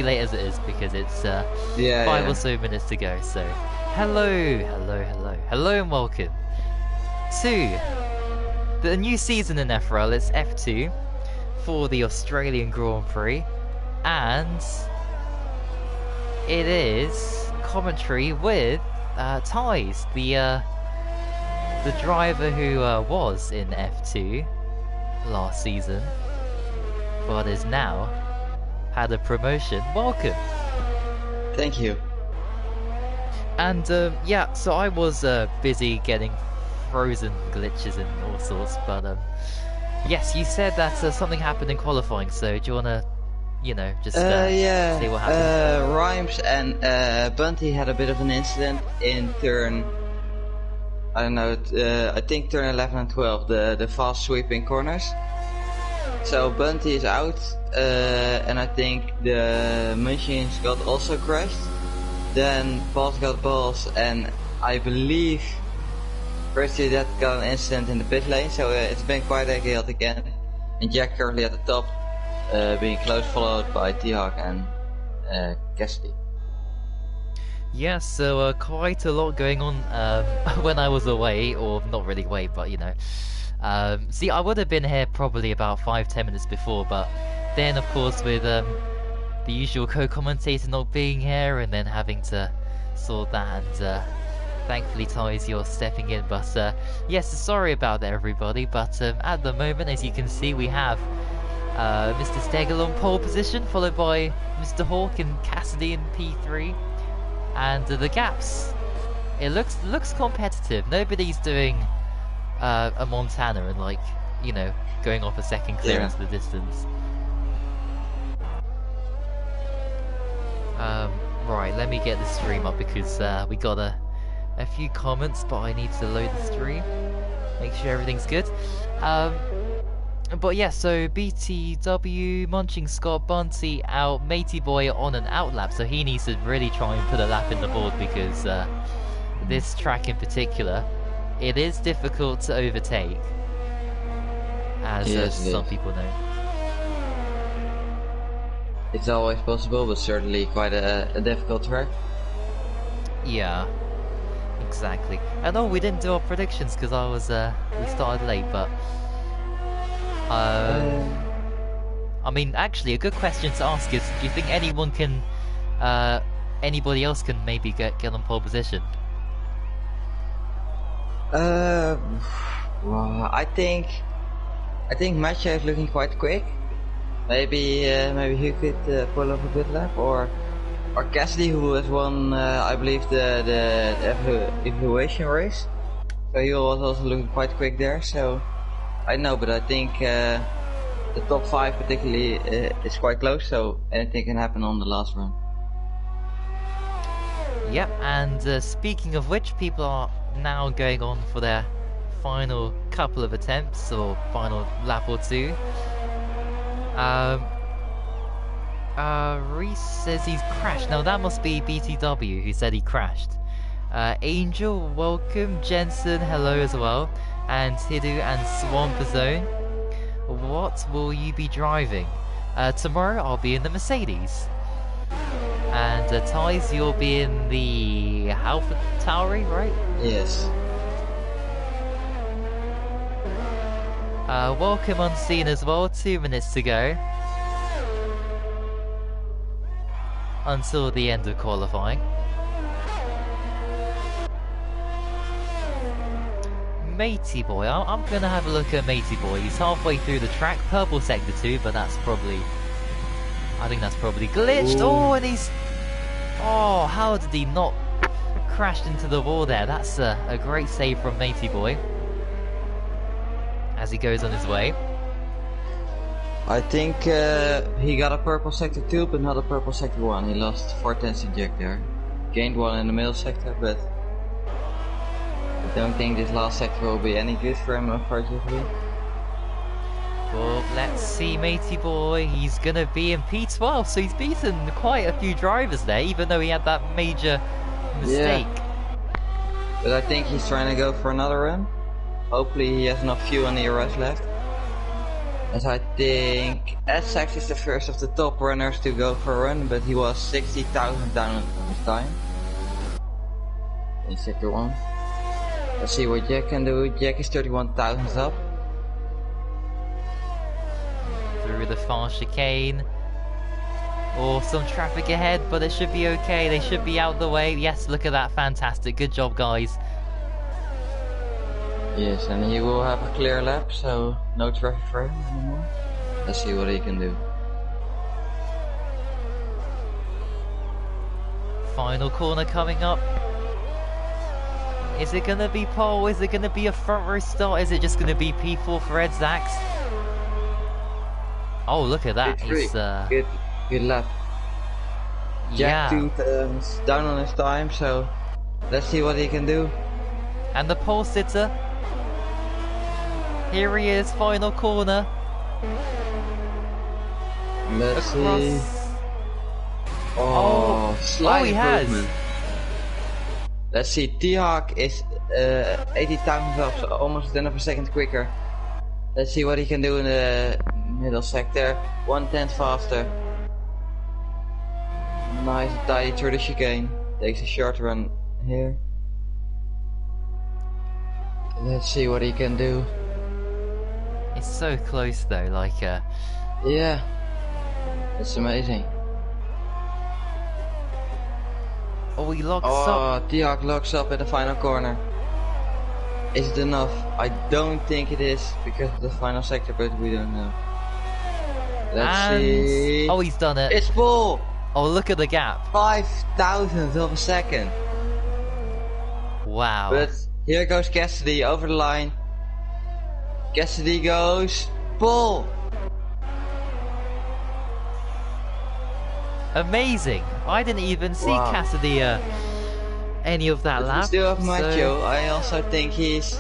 late as it is because it's Yeah, 5 or yeah. so minutes to go. So, hello, and welcome to the new season in FRL. It's F2 for the Australian Grand Prix, and it is commentary with Ties, the driver who was in F2 last season, but is now had a promotion. Welcome. Thank you. And yeah, so I was busy getting frozen glitches and all sorts, but yes, you said that something happened in qualifying, so do you wanna, just Yeah. say what happened? Rhymes and Bunty had a bit of an incident in turn. I don't know. I think turn 11 and 12, the fast sweeping corners. So Bunty is out, and I think the machines got also crashed. Then Balls got balls, and I believe firstly that got an incident in the pit lane. So it's been quite a chaotic end. And Jack currently at the top, being close followed by T-Hawk and Cassidy. Yeah, so quite a lot going on when I was away, or not really away, but see, I would have been here probably about 5-10 minutes before, but then of course with the usual co-commentator not being here and then having to sort that, and thankfully Ties, you're stepping in, but yes, sorry about that everybody, but at the moment, as you can see, we have Mr. Stegel on pole position, followed by Mr. Hawk and Cassidy in P3, and the gaps, it looks competitive. Nobody's doing a Montana and going off a second clearance of the distance. Right, let me get the stream up because we got a few comments, but I need to load the stream, make sure everything's good. But yeah, so BTW, Munching Scott, Bunty out, Matey Boy on an out lap, so he needs to really try and put a lap in the board because this track in particular, it is difficult to overtake, as some people know. It's always possible, but certainly quite a difficult track. Yeah, exactly. And we didn't do our predictions because we started late, but I mean, actually, a good question to ask is, do you think anybody else can maybe get on pole position? Well, I think Matcha is looking quite quick. Maybe he could pull off a good lap, or Cassidy, who has won, I believe, the evaluation race. So he was also looking quite quick there. So I don't know, but I think the top 5 particularly is quite close. So anything can happen on the last run. Yep, and speaking of which, people are now going on for their final couple of attempts, or final lap or two. Reese says he's crashed. Now that must be BTW who said he crashed. Angel, welcome. Jensen, hello as well. And Hidu and Swampazone. What will you be driving? Tomorrow I'll be in the Mercedes. And Ties, you'll be in the Alpha Tauri, right? Yes. Welcome Unseen as well, 2 minutes to go until the end of qualifying. Matey Boy, I'm gonna have a look at Matey Boy. He's halfway through the track, purple sector 2, but I think that's probably glitched. Ooh. Oh, and oh, how did he not crash into the wall there? That's a great save from Matey Boy as he goes on his way. I think he got a purple sector 2, but not a purple sector 1. He lost 4 tenths in Jack there. Gained 1 in the middle sector, but I don't think this last sector will be any good for him, unfortunately. Well, let's see, Matey Boy. He's gonna be in P12, so he's beaten quite a few drivers there, even though he had that major mistake. Yeah. But I think he's trying to go for another run. Hopefully he has enough fuel in the ERS left. As I think Essex is the first of the top runners to go for a run, but he was 60,000 down on his time. In sector 1. Let's see what Jack can do. Jack is 31,000 up. Through the far chicane. Or some traffic ahead, but it should be okay. They should be out the way. Yes, look at that. Fantastic. Good job, guys. Yes, and he will have a clear lap, so no traffic for him anymore. Let's see what he can do. Final corner coming up. Is it going to be pole? Is it going to be a front row start? Is it just going to be P4 for Ed Zax? Oh, look at that. He's, good lap. Jack yeah. Down on his time, so let's see what he can do. And the pole sitter. Here he is, final corner. Let's see. Oh, slight he improvement. has. Let's see, T-Hawk is 80,000 up, so almost a tenth of a second quicker. Let's see what he can do in the middle sector. 1/10 faster. Nice and tidy through the chicane. Takes a short run here. Let's see what he can do. It's so close though, like yeah. It's amazing. Oh, he locks up. Oh, T-Hawk locks up at the final corner. Is it enough? I don't think it is because of the final sector, but we don't know. Let's see. Oh, he's done it. It's full! Oh, look at the gap. 5,000th of a second. Wow. But here goes Cassidy over the line. Cassidy goes pull. Amazing. I didn't even see Cassidy any of that lap. We still have Macho. I also think he's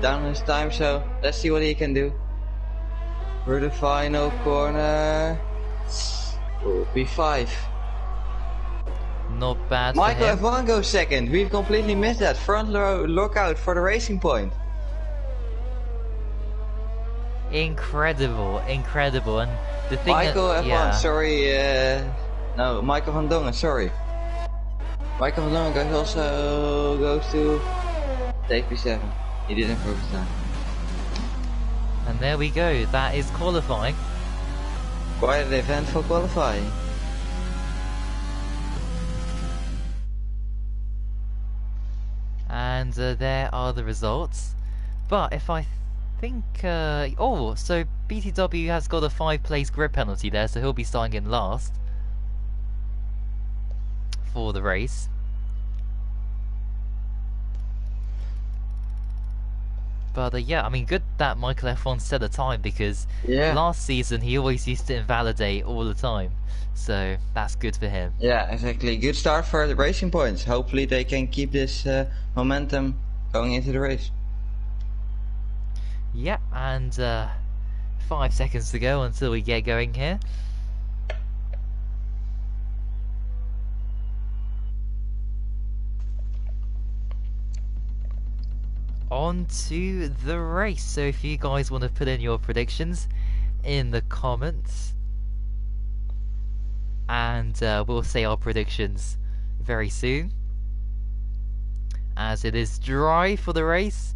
down on his time, so let's see what he can do. For the final corner. P5. Not bad Michael for him. F1 goes second. We've completely missed that. Front row lockout for the Racing Point. Incredible, incredible. And the thing Michael that, F1, yeah. sorry, no, Michael van Dongen, sorry. Michael van Dongen also goes to take P7. He did improve his time. And there we go, that is qualifying. Quite an event for qualifying. And there are the results. But if I think... oh, so BTW has got a 5-place grid penalty there, so he'll be starting in last for the race. But yeah, I mean, good that Michael F1 set a time, because last season he always used to invalidate all the time. So that's good for him. Yeah, exactly. Good start for the Racing Points. Hopefully they can keep this momentum going into the race. Yeah, and 5 seconds to go until we get going here. On to the race. So if you guys want to put in your predictions in the comments, and we'll say our predictions very soon, as it is dry for the race.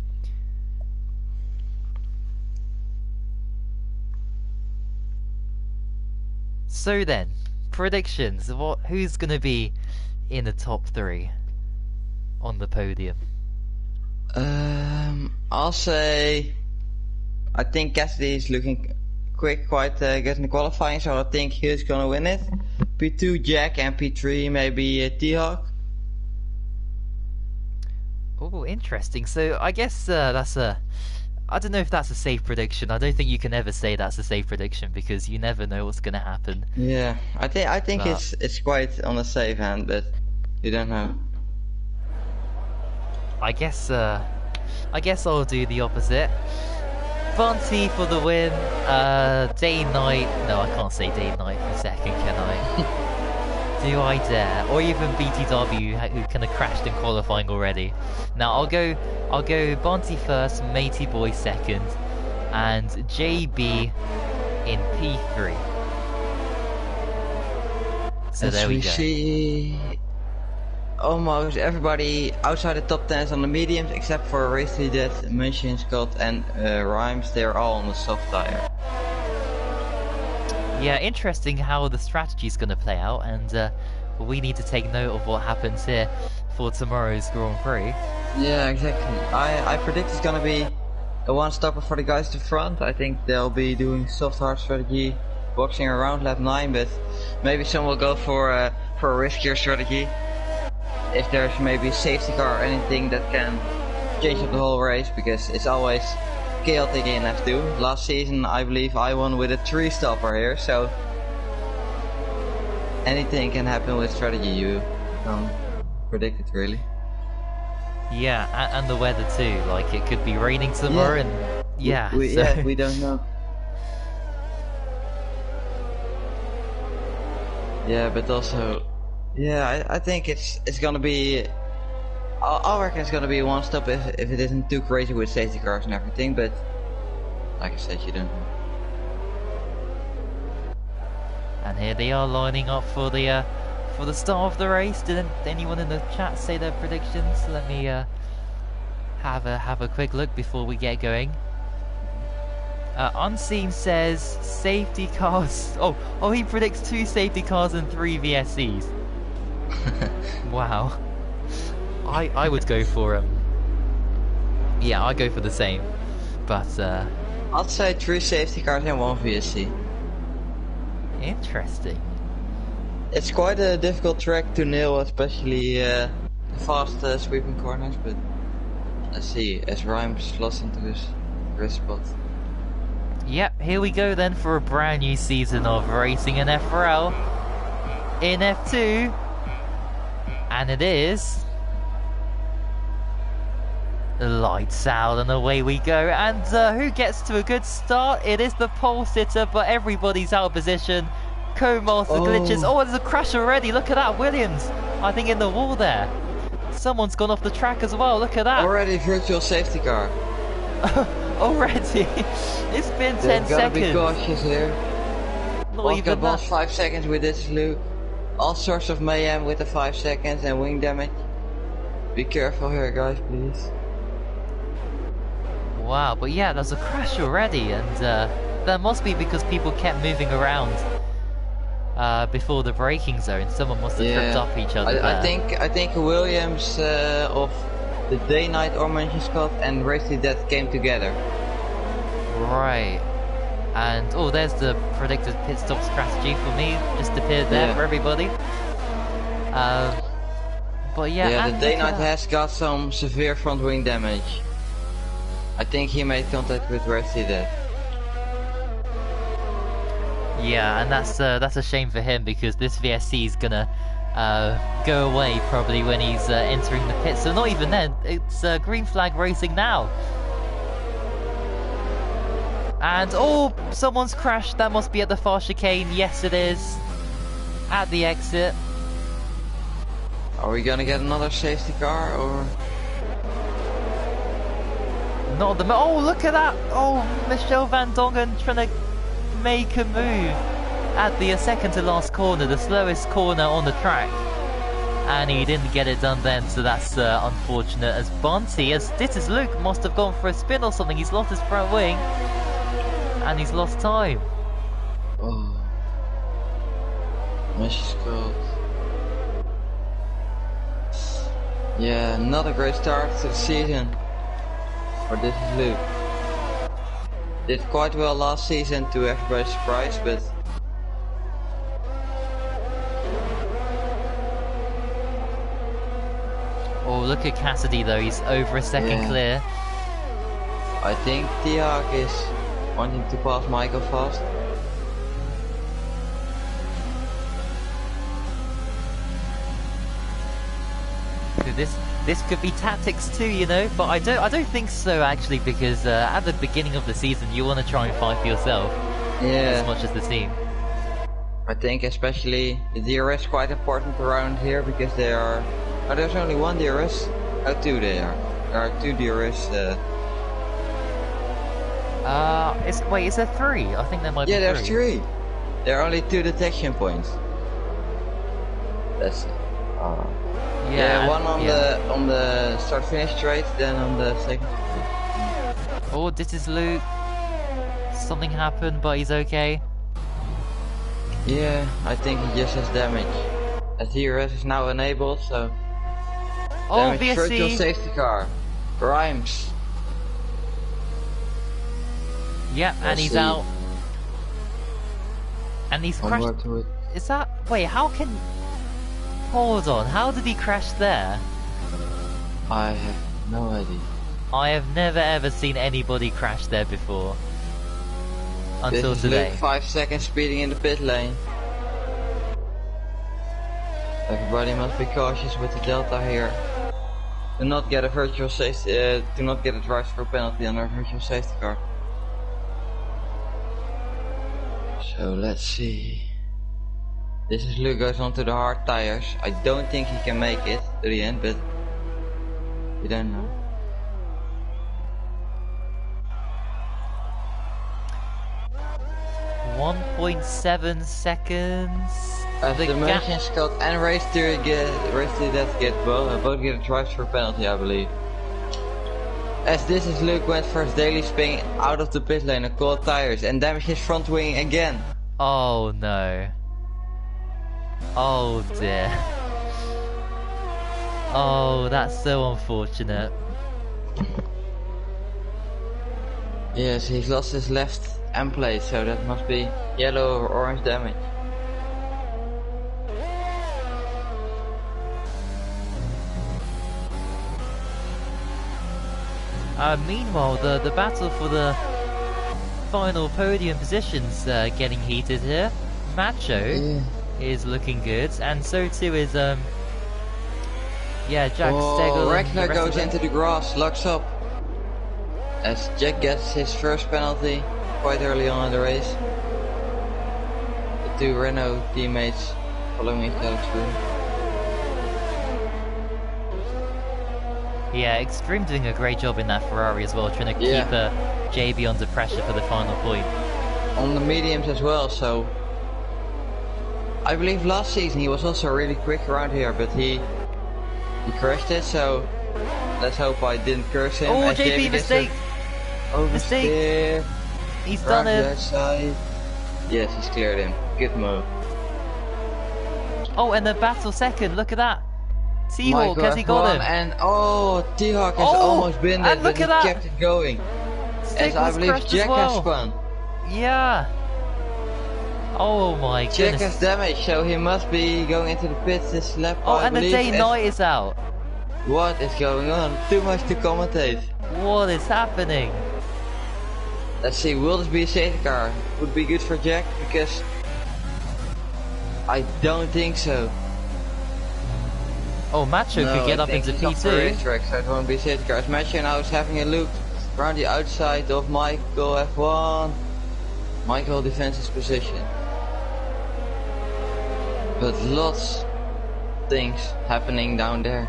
So then, predictions. Who's going to be in the top 3 on the podium? I'll say I think Cassidy is looking quite good in the qualifying, so I think he's gonna win it. P2 Jack and P3 maybe T-Hawk. Oh, interesting. So I guess that's a... I don't know if that's a safe prediction. I don't think you can ever say that's a safe prediction, because you never know what's gonna happen. Yeah, I think it's quite on the safe end, but you don't know. I guess I'll do the opposite. Bunty for the win. Day night. No, I can't say day night for second, can I? Do I dare? Or even BTW, who kind of crashed in qualifying already. Now I'll go Bunty first, Matey Boy second, and JB in P3. So As there we go. see almost everybody outside the top 10 on the mediums, except for Racely Dead, Munchen, Scott and Rhymes. They're all on the soft tire. Yeah, interesting how the strategy's going to play out, and we need to take note of what happens here for tomorrow's Grand Prix. Yeah, exactly. I predict it's gonna be a one-stopper for the guys at the front. I think they'll be doing soft hard strategy, boxing around lap 9, but maybe some will go for a riskier strategy. If there's maybe a safety car or anything that can change up the whole race, because it's always chaotic in F2. Last season I believe I won with a 3-stopper here, so anything can happen with strategy. You can't predict it really. Yeah, and the weather too. Like, it could be raining tomorrow, and yeah, yeah, we don't know. Yeah, but also, yeah, I think it's gonna be. I reckon it's gonna be one stop if it isn't too crazy with safety cars and everything. But like I said, you don't know. And here they are lining up for the start of the race. Didn't anyone in the chat say their predictions? Let me have a quick look before we get going. Unseen says safety cars. Oh, he predicts 2 safety cars and 3 VSCs. Wow. I would go for yeah, I go for the same. But I'd say 3 safety cars and 1 VSC. Interesting. It's quite a difficult track to nail, especially the fast sweeping corners, but let's see, as Rhymes lost into his wrist spot. Yep, here we go then for a brand new season of racing in FRL in F2. And it is lights out and away we go. And who gets to a good start? It is the pole sitter, but everybody's out of position. Co-master glitches. Oh, there's a crash already. Look at that, Williams. I think in the wall there. Someone's gone off the track as well. Look at that. Already virtual safety car. Already. It's been 10 seconds. Gotta be cautious here. Not even that. 5 seconds with this Luke. All sorts of mayhem with the 5 seconds and wing damage. Be careful here, guys, please. Wow, but yeah, there's a crash already, and that must be because people kept moving around before the braking zone. Someone must have tripped up each other. I think Williams of the day-night orange Scott and Racely Dead came together. Right. And oh, there's the predicted pit stop strategy for me. Just appeared there for everybody. But yeah, the day-night has got some severe front wing damage. I think he made contact with Racely Dead. Yeah, and that's a shame for him, because this VSC is gonna go away probably when he's entering the pit. So not even then. It's green flag racing now. And oh, someone's crashed. That must be at the far chicane. Yes, it is. At the exit. Are we gonna get another safety car or? Not the. Oh, look at that! Oh, Michel Van Dongen trying to make a move at the second to last corner, the slowest corner on the track, and he didn't get it done then. So that's unfortunate. As Bunty, as this is Luke, must have gone for a spin or something. He's lost his front wing, and he's lost time. Oh, Messi scored. Yeah, not a great start to the season. Or this is Luke. Did quite well last season to everybody's surprise, but oh, look at Cassidy though, he's over a second clear. I think Tiag is wanting to pass Michael fast. This could be tactics too, you know, but I don't think so actually, because at the beginning of the season you want to try and fight for yourself as much as the team. I think especially the DRS is quite important around here, because there are there's only one DRS. How two they are? There are two DRS. Wait, is there 3? I think there might Yeah, be there's 3. 3. There are only 2 detection points. That's yeah, one on the start finish straight, then on the second straight. Oh, this is Luke. Something happened, but he's okay. Yeah, I think he just has damage. As DRS is now enabled, so Oh, damage virtual VSC. safety car. Rhymes. Yep, and he's out. And he's crashed. Is that... Wait, how can... Hold on, how did he crash there? I have no idea. I have never ever seen anybody crash there before. Until this is today. Luke 5 seconds speeding in the pit lane. Everybody must be cautious with the Delta here. Do not get a virtual safety... do not get a drive-through penalty on a virtual safety car. So let's see. This is Luke goes onto the hard tires. I don't think he can make it to the end, but we don't know. .7 seconds. As the Merchant Scott and race to that get both get a drive-through penalty, I believe. As this is Luke went for his daily spin out of the pit lane and cold tires and damaged his front wing again. Oh no. Oh dear. Oh, that's so unfortunate. Yes, he's lost his left end plate, so that must be yellow or orange damage. Meanwhile, the battle for the final podium positions getting heated here. Macho is looking good, and so too is Jack Stegel. Regner goes into the grass, locks up. As Jack gets his first penalty quite early on in the race. The 2 Renault teammates following each other through. Yeah, Extreme doing a great job in that Ferrari as well, trying to keep JB under pressure for the final point. On the mediums as well, so I believe last season he was also really quick around here, but he crashed it, so let's hope I didn't curse him. Oh, JB mistake! Mistake! He's done it! Yes, he's cleared him. Good move. Oh, and the battle second, look at that! T-Hawk, has he got him? And T-Hawk has almost been there, but he kept it going. As I believe Jack has spun. Yeah. Oh my goodness. Jack has damage, so he must be going into the pits this lap. Oh, and the day-night is out. What is going on? Too much to commentate. What is happening? Let's see, will this be a safety car? Would be good for Jack, because I don't think so. Oh, Macho could get up into P2. Track, so it won't be safety cars. Macho now is having a look around the outside of Michael F1. Michael defends his position. But lots of things happening down there.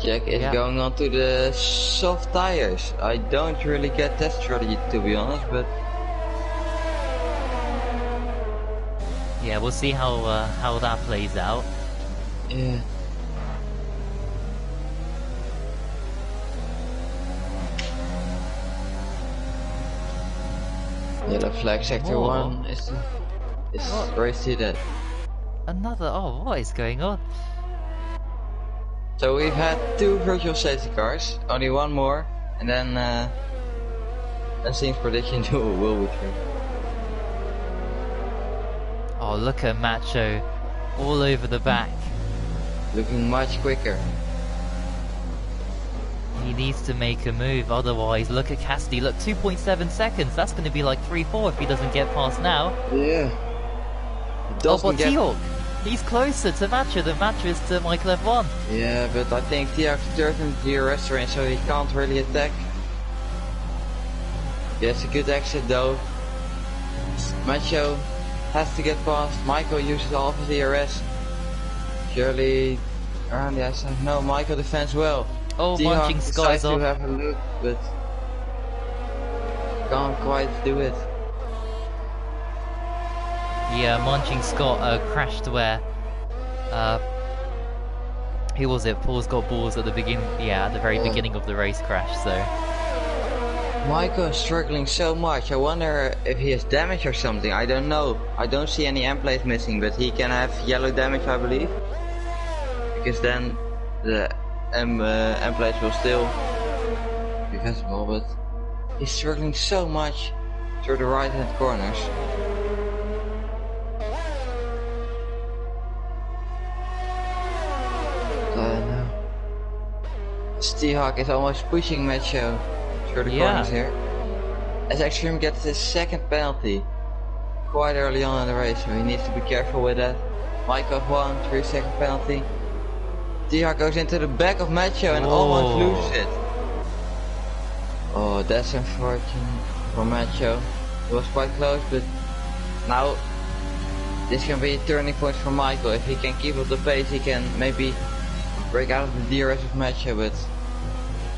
Jack is going on to the soft tires. I don't really get that strategy, to be honest, but yeah, we'll see how that plays out. Yeah. Yellow flag sector 1 is race to that. Another, what is going on? So we've had 2 virtual safety cars, only 1 more, and then that seems prediction 2 will be true. Oh, look at Macho all over the back. Looking much quicker. He needs to make a move, otherwise look at Cassidy, look, 2.7 seconds, that's going to be like 3-4 if he doesn't get past now. Yeah. But T-Hawk, he's closer to Macho than Macho is to Michael F1. Yeah, but I think T-Hawk's third in the DRS range, so he can't really attack. Yeah, it's a good exit though. Macho has to get past. Michael uses all of his DRS. Surely around the outside. No, Michael defends well. Oh, Munching Sky's off. To have a look, but can't quite do it. Yeah, Munching Scott crashed where who was it? Paul's got balls at the beginning. Yeah, at the very beginning of the race crash. So Michael is struggling so much. I wonder if he has damage or something. I don't know. I don't see any M plates missing, but he can have yellow damage, I believe. Because then the M plates will still be visible. But he's struggling so much through the right-hand corners. No. Stihawk is almost pushing Macho through the corners here. As Extreme gets his second penalty quite early on in the race, so he needs to be careful with that. Michael 3-second penalty. Stihawk goes into the back of Macho and almost loses it. Oh, that's unfortunate for Macho. It was quite close, but now this can be a turning point for Michael. If he can keep up the pace, he can maybe break out of the DRS of Macho, but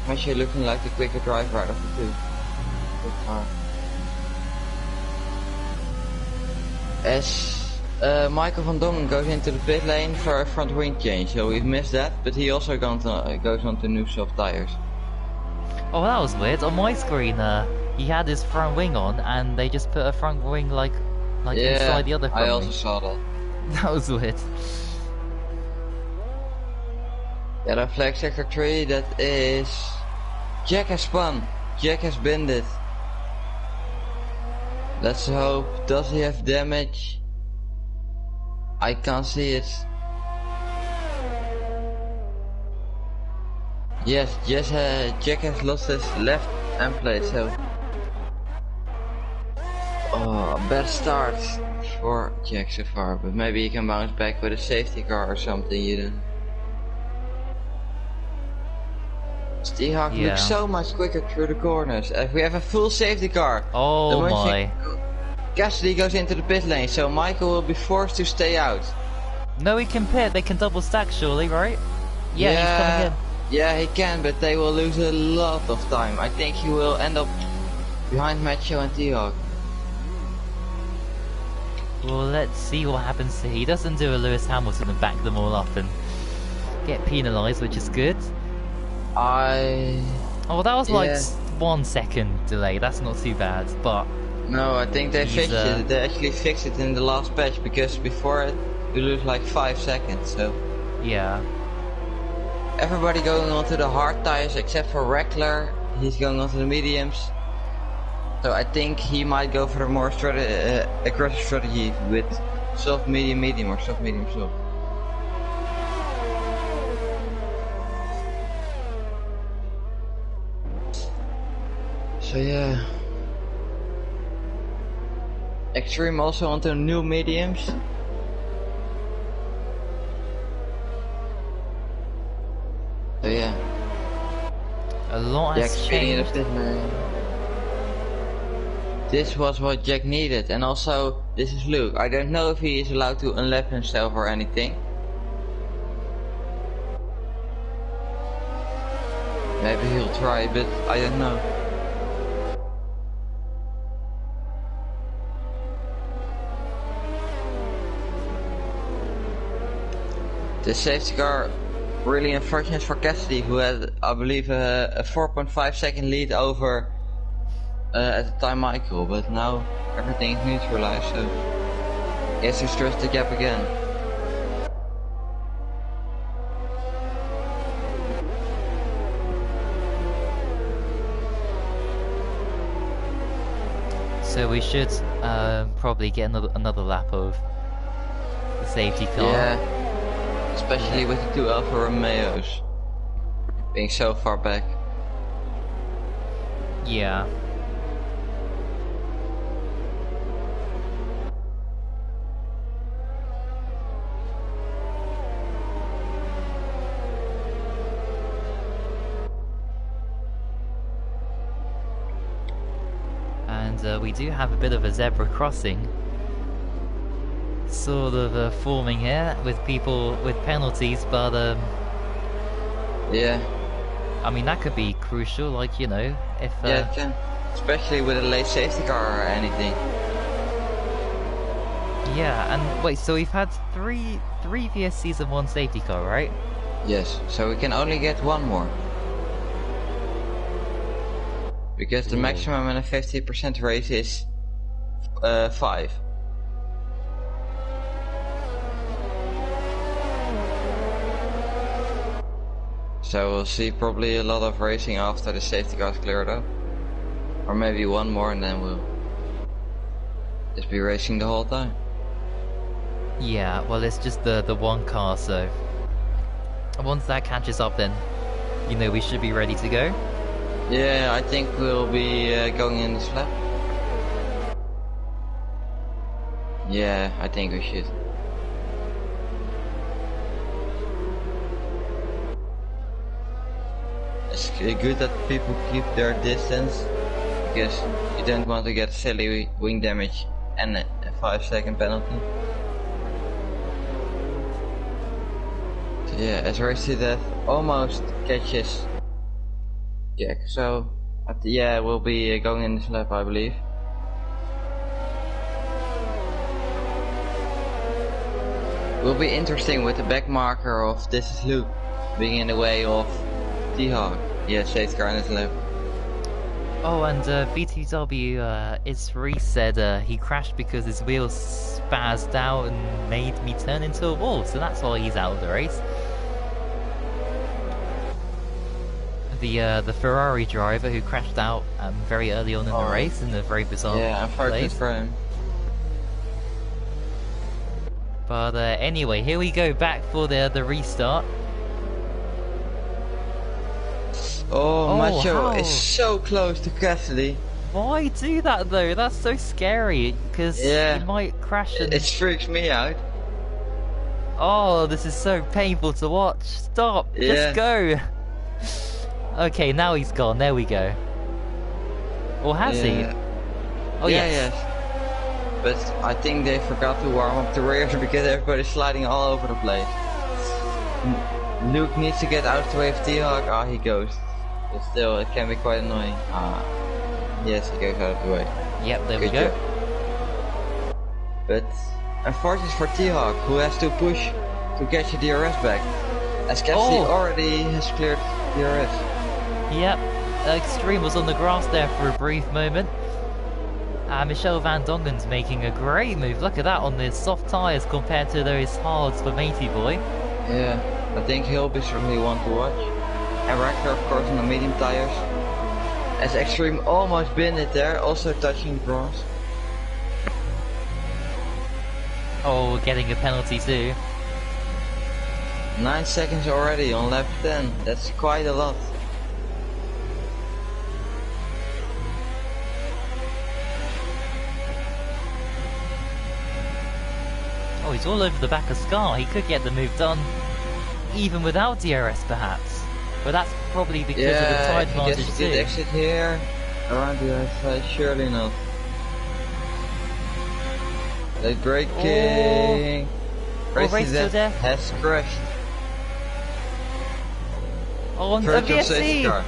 Macho looking like the quicker driver out of the two. As Michael van Dongen goes into the pit lane for a front wing change, so we've missed that, but he also goes on to new soft tires. Oh, that was weird. On my screen, he had his front wing on, and they just put a front wing like inside the other front wing. I also saw that. That was weird. Yellow flag sector 3, that is... Jack has spun. Jack has binned it. Let's hope. Does he have damage? I can't see it. Yes, Jack has lost his left end plate, so... Oh, bad start for Jack so far, but maybe he can bounce back with a safety car or something, you know. Stihawk looks so much quicker through the corners. If we have a full safety car, oh my! Cassidy goes into the pit lane, so Michael will be forced to stay out. No, he can pit. They can double stack, surely, right? Yeah, he's coming in. Yeah, he can, but they will lose a lot of time. I think he will end up behind Macho and T-Hawk. Well, let's see what happens. He doesn't do a Lewis Hamilton and back them all up and get penalised, which is good. Oh, that was like 1 second delay. That's not too bad, but no, I think they fixed it. They actually fixed it in the last patch, because before it you lose like 5 seconds. So yeah, everybody going on to the hard tires except for Reckler. He's going on to the mediums. So I think he might go for a more aggressive strategy with soft medium medium or soft medium soft. So yeah, Extreme also onto new mediums. So yeah, a lot has changed. This was what Jack needed, and also this is Luke. I don't know if he is allowed to unlap himself or anything. Maybe he'll try, but I don't know. The safety car really unfortunate for Cassidy, who had, I believe, a 4.5 second lead over at the time Michael, but now everything is neutralized, so he has to stretch the gap again. So we should probably get another lap of the safety car. Yeah, especially with the two Alfa Romeos being so far back. Yeah. And we do have a bit of a zebra crossing sort of forming here with people with penalties, but yeah, I mean that could be crucial, like, you know, if yeah, it can. especially with a late safety car or anything. Yeah, and wait, so we've had three VSCs and one safety car, right? Yes, so we can only get one more. Because the maximum in a 50% race is 5. So we'll see probably a lot of racing after the safety car's cleared up. Or maybe one more and then we'll just be racing the whole time. Yeah, well, it's just the one car, so once that catches up, then you know we should be ready to go. Yeah, I think we'll be going in this lap. Yeah, I think we should. It's good that people keep their distance, because you don't want to get silly wing damage and a 5-second penalty. So yeah, as race to death almost catches Jack, so yeah, we'll be going in this lap, I believe. Will be interesting with the back marker of This Is Luke being in the way of T-Hawk. Yeah, safety car in his lap. Oh, and BTW, Isri said he crashed because his wheels spazzed out and made me turn into a wall, so that's why he's out of the race. The Ferrari driver who crashed out very early on in the race in a very bizarre unfortunate for him. But anyway, here we go, back for the restart. Oh, Macho is so close to Cassidy. Why do that though? That's so scary, because he might crash and... It freaks me out. Oh, this is so painful to watch. Stop, just go. Okay, now he's gone, there we go. Or has he? Oh yes. But I think they forgot to warm up the rears because everybody's sliding all over the place. Luke needs to get out of the way of T-Hawk. Ah, he goes. But still, it can be quite annoying. Yes, he goes out of the way. Yep, there we go. But unfortunately for T-Hawk, who has to push to get your DRS back, as Cassidy already has cleared DRS. Yep, Extreme was on the grass there for a brief moment. Michelle Van Dongen's making a great move. Look at that on the soft tyres compared to those hards for Matey Boy. Yeah, I think he'll be certainly one to watch. And Rector, of course, on the medium tyres. As Extreme almost binned it there, also touching the grass. Oh, getting a penalty too. 9 seconds already on lap 10. That's quite a lot. Oh, he's all over the back of Scar. He could get the move done even without DRS perhaps. But that's probably because of the tire advantage too. Yeah, exit here around the outside, surely not. Late braking. Race to death has crashed. Oh, on the VSC.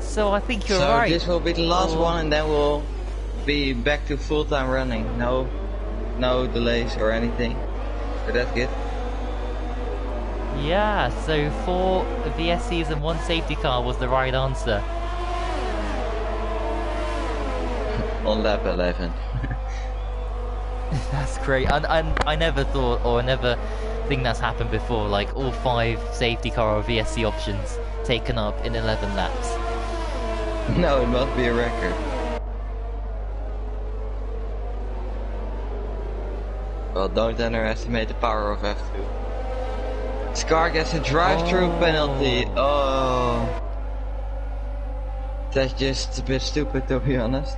So I think you're right. So this will be the last one, and then we'll be back to full-time running. No delays or anything. So that's good. Yeah, so 4 VSCs and 1 safety car was the right answer. On lap 11. That's great. I never thought, or I never think that's happened before, like all 5 safety car or VSC options taken up in 11 laps. No, it must be a record. Well, don't underestimate the power of F2. Scar gets a drive-through penalty. Oh. That's just a bit stupid, to be honest.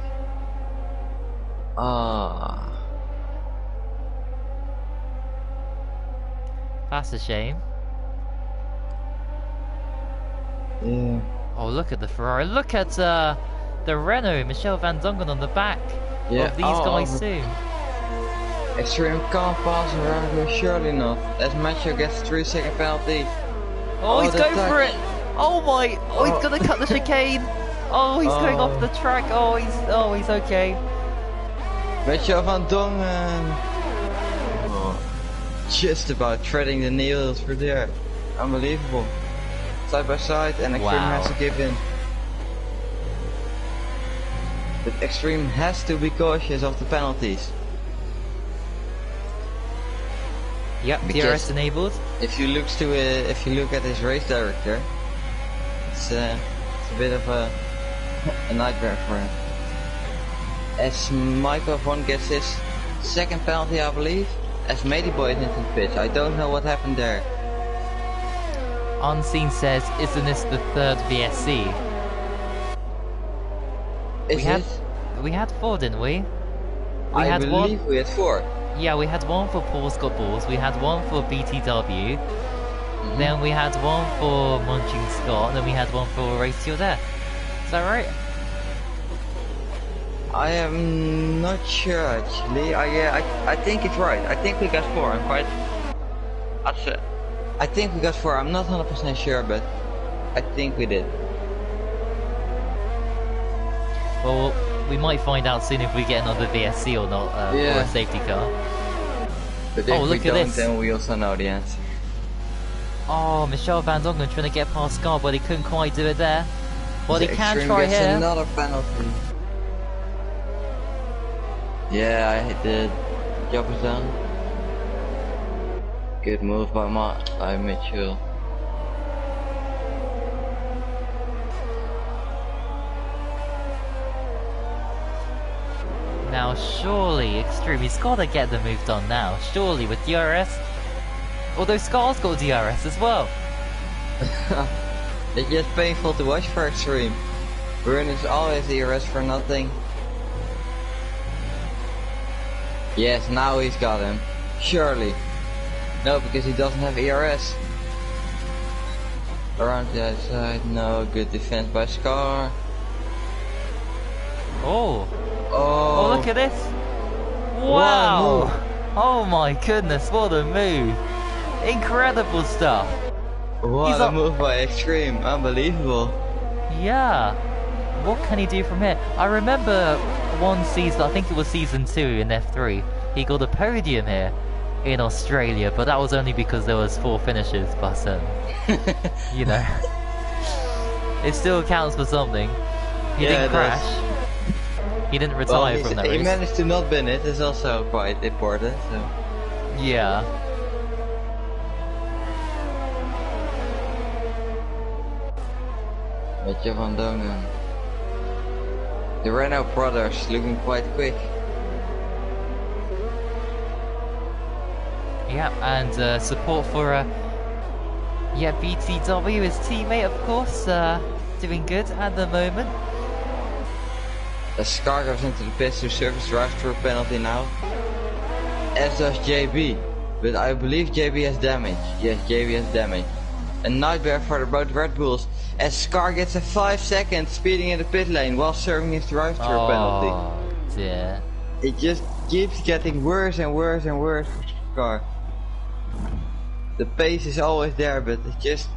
That's a shame. Yeah. Oh, look at the Ferrari. Look at the Renault. Michelle Van Dongen on the back of these guys too. Extreme can't pass around here, surely not. As Macho gets a 3-second penalty. Oh, he's going for it! Oh my! Oh, he's gonna cut the chicane! Oh, he's going off the Oh, track. He's okay. Mathieu van Dongen. Oh, just about treading the needles for there. Unbelievable. Side by side, and Extreme has Wow. to give in. But Extreme has to be cautious of the penalties. Yep, Because DRS enabled. if you look at his race director, it's a bit of a nightmare for him. As Michael Von gets his second penalty, I believe, as Boy is into the pitch. I don't know what happened there. Unseen says, isn't this the third VSC? We had 4, didn't we? I believe we had 4. Yeah, we had 1 for Paul Scott Balls, we had 1 for BTW, then we had 1 for Munching Scott, and then we had 1 for Race Your Death. Is that right? I am not sure actually. I think it's right. I think we got 4. I think we got 4. I'm not 100% sure, but I think we did. Well, we might find out soon if we get another VSC or not, or a safety car. But if look we at don't, this. then we also know the answer. Oh, Michel Van Dongen trying to get past Scar, but he couldn't quite do it there. Well, he can Extreme try gets here. another penalty. Yeah, the job is done. Good move by Mitchell. Now, surely, Extreme, he's got to get the move done now. Surely, with DRS. Although Scar's got DRS as well. It's just painful to watch for Extreme. Burn is always DRS for nothing. Yes, now he's got him. Surely. No, because he doesn't have ERS. Around the outside, no, good defense by Scar. Oh, Oh, look at this. Wow. Oh my goodness, what a move. Incredible stuff. What a move by Extreme, unbelievable. Yeah. What can he do from here? I remember one season, I think it was season 2 in F3, he got a podium here in Australia, but that was only because there was 4 finishes, but you know, it still counts for something. He didn't crash. He didn't retire from that race. He managed to not win it, is also quite important. So. Yeah. Mathieu van Dongen. The Renault brothers looking quite quick. Yeah, and support for BTW, his teammate, of course, doing good at the moment. As Scar goes into the pits to service drive-through penalty now. As does JB. But I believe JB has damage. Yes, JB has damage. A nightmare for both Red Bulls. As Scar gets a 5 second speeding in the pit lane while serving his drive-through penalty. Oh dear. It just keeps getting worse and worse and worse for Scar. The pace is always there, but it's just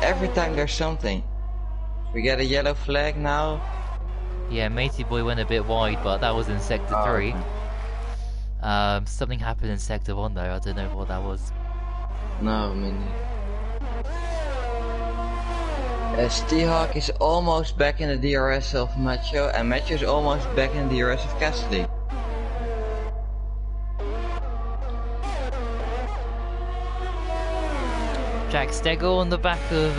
every time there's something. We get a yellow flag now. Yeah, Matey Boy went a bit wide, but that was in Sector 3. Okay. Something happened in Sector 1 though, I don't know what that was. No, I mean... T-Hawk is almost back in the DRS of Macho, and Macho is almost back in the DRS of Cassidy. Jack Stegel on the back of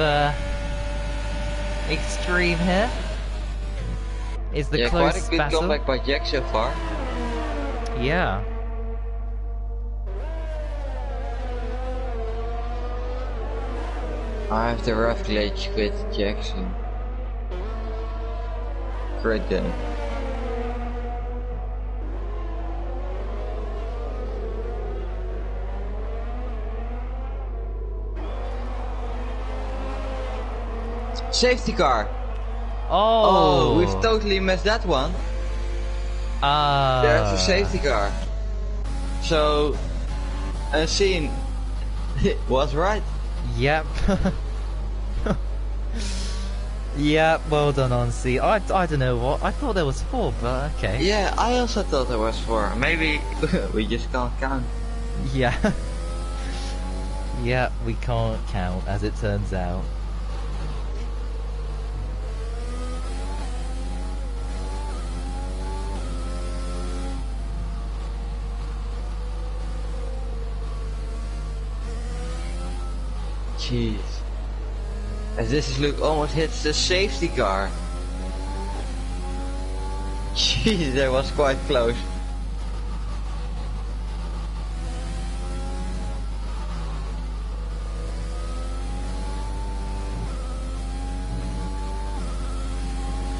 Extreme here. Is the close quite a good battle. comeback by Jack so far. Yeah. I have the rough glitch with Jackson. Great game. Safety car! Oh, we've totally missed that one. There's a safety car. So, Unseen was right. Yep. Yeah, well done, Onsi. I don't know what. I thought there was 4, but okay. Yeah, I also thought there was 4. Maybe we just can't count. Yeah. Yeah, we can't count, as it turns out. Jeez. As this Luke almost hits the safety car. Jeez, that was quite close.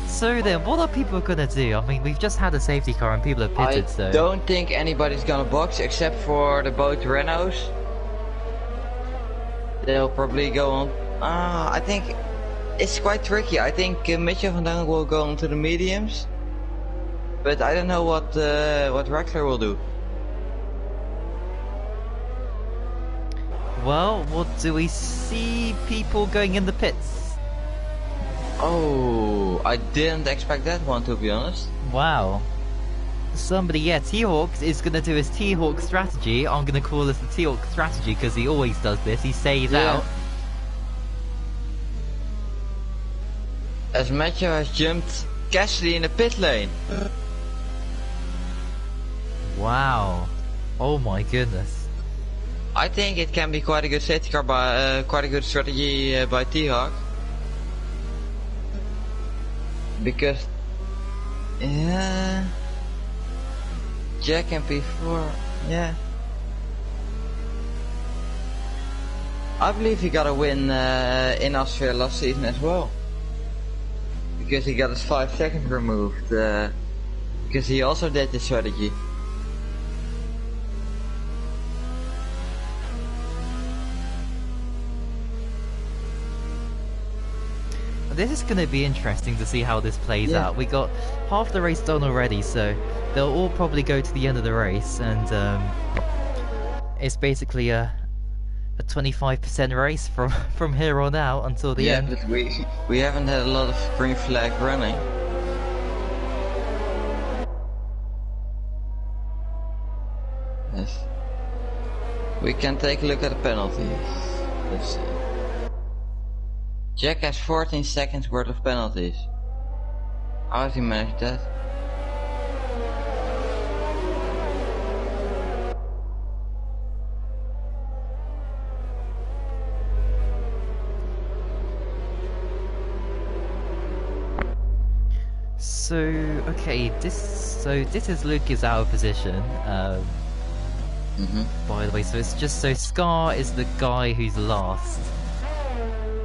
So then, what are people gonna do? I mean, we've just had a safety car and people have pitted, so... I don't think anybody's gonna box except for the both Renaults. They'll probably go on. I think it's quite tricky. I think Mitchell van Dungen will go on to the mediums. But I don't know what Rexler will do. Well, what do we see people going in the pits? Oh, I didn't expect that one, to be honest. Wow. Somebody, yeah, T-Hawk is gonna do his T-Hawk strategy. I'm gonna call this the T-Hawk strategy because he always does this. He stays out. As Matthew has jumped Cassidy in the pit lane. Wow. Oh my goodness. I think it can be quite a good safety car by quite a good strategy by T-Hawk. Because yeah, Jack and P4, yeah. I believe he got a win in Austria last season as well. Because he got his 5 seconds removed. Because he also did the strategy. This is going to be interesting to see how this plays out. We got half the race done already, so they'll all probably go to the end of the race, and it's basically a 25% race from here on out until the end. But we haven't had a lot of green flag running. Yes. We can take a look at the penalties. Let's see. Jack has 14 seconds worth of penalties. How has he managed that? So okay, this is Luke is out of position. By the way, so it's just so Scar is the guy who's last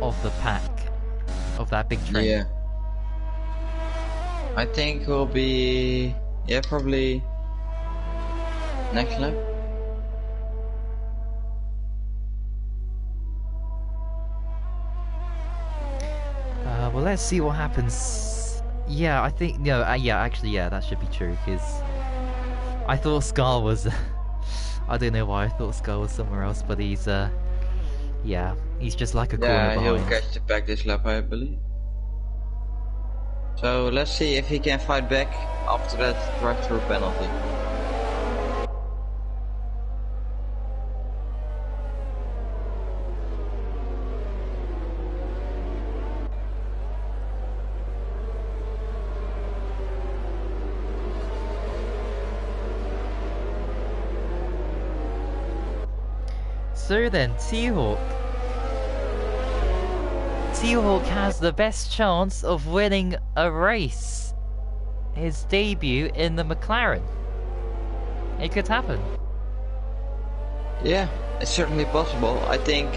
of the pack of that big train. Yeah. I think we'll be probably next lap. Well, let's see what happens. Yeah, I think actually, that should be true because I thought Scar was. I don't know why I thought Scar was somewhere else, but he's he's just like a corner behind. Yeah, he'll catch the pack this lap, I believe. So let's see if he can fight back after that drive-through penalty. So then, T-Hawk has the best chance of winning a race. His debut in the McLaren. It could happen. Yeah, it's certainly possible. I think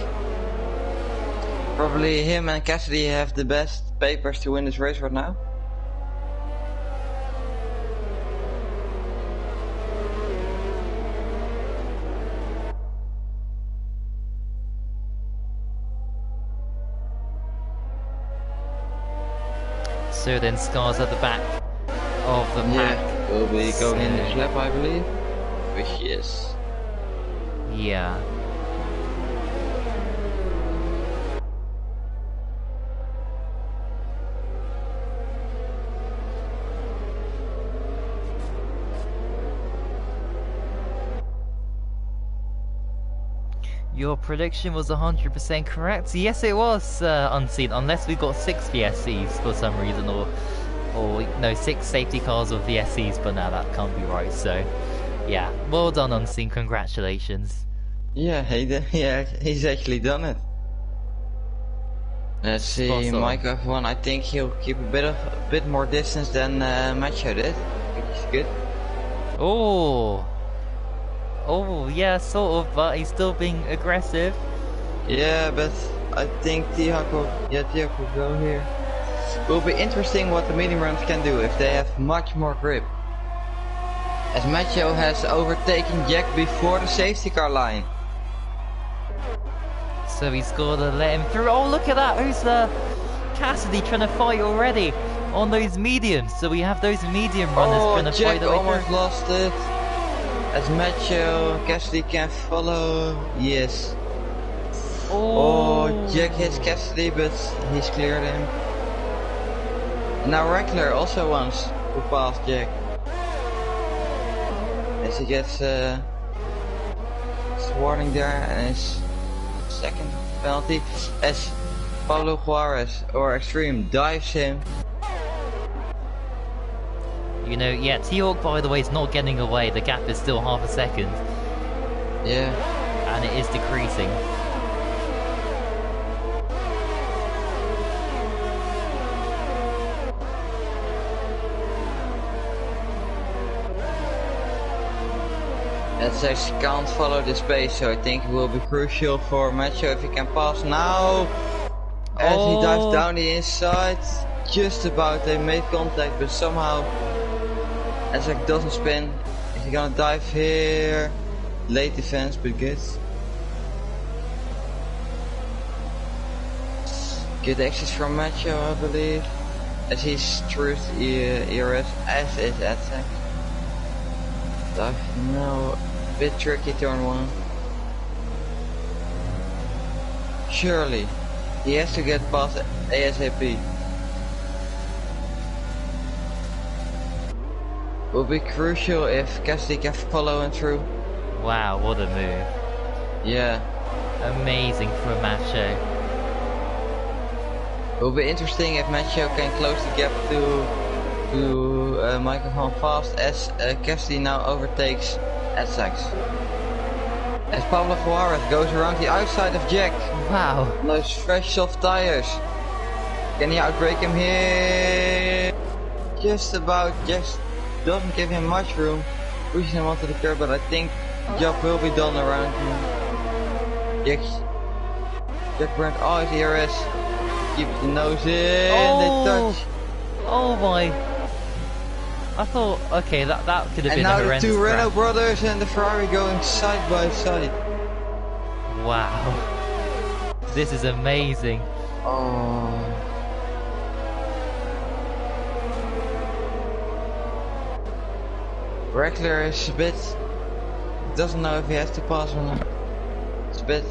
probably him and Cassidy have the best papers to win this race right now. So then Scar's at the back of the pack. Yeah, will be going in this lap, I believe. Which is... Yeah. Your prediction was 100% correct. Yes, it was unseen, unless we got 6 VSCs for some reason, or no, 6 safety cars of VSCs, but now that can't be right. So, yeah, well done, unseen. Congratulations. Yeah, he's actually done it. Let's see, Mike F1. I think he'll keep a bit more distance than Macho did, which is good. Oh, yeah, sort of, but he's still being aggressive. Yeah, but I think T-Hawk will go here. Will be interesting what the medium runs can do if they have much more grip. As Macho has overtaken Jack before the safety car line. So he's got to let him through. Oh, look at that! Who's Cassidy trying to fight already on those mediums? So we have those medium runners trying to fight their way through. Jack almost lost it. As Macho, Cassidy can follow. Yes. Oh, Jack hits Cassidy, but he's cleared him. Now Reckler also wants to pass Jack. As he gets warning there, and his second penalty. As Pablo Juarez or Extreme dives him. You know, yeah, T-Hawk, by the way, is not getting away. The gap is still half a second. Yeah. And it is decreasing. Let's can't follow this pace, so I think it will be crucial for Macho if he can pass now. As he dives down the inside. Just about, they made contact, but somehow Ezek doesn't spin. Is he gonna dive here? Late defense, but good. Good access from Macho, I believe. As he's through ERS, as is Ezek. Dive now, bit tricky turn 1. Surely, he has to get past ASAP. Will be crucial if Cassidy can follow him through. Wow, what a move. Yeah. Amazing from Macho. Will be interesting if Macho can close the gap to Michael van Fast as Cassidy now overtakes Essex. As Pablo Juarez goes around the outside of Jack. Wow. Those fresh soft tires. Can he outbrake him here? Just about, just doesn't give him much room. Pushes him onto the curb, but I think the job will be done around him. Jack burnt all his ERS. Keeps the nose in, they touch. Oh my. I thought, okay, that could have been a horrendous. And now the two Renault brothers and the Ferrari going side by side. Wow. This is amazing. Oh. Reckler is a bit... doesn't know if he has to pass or not. It's a bit...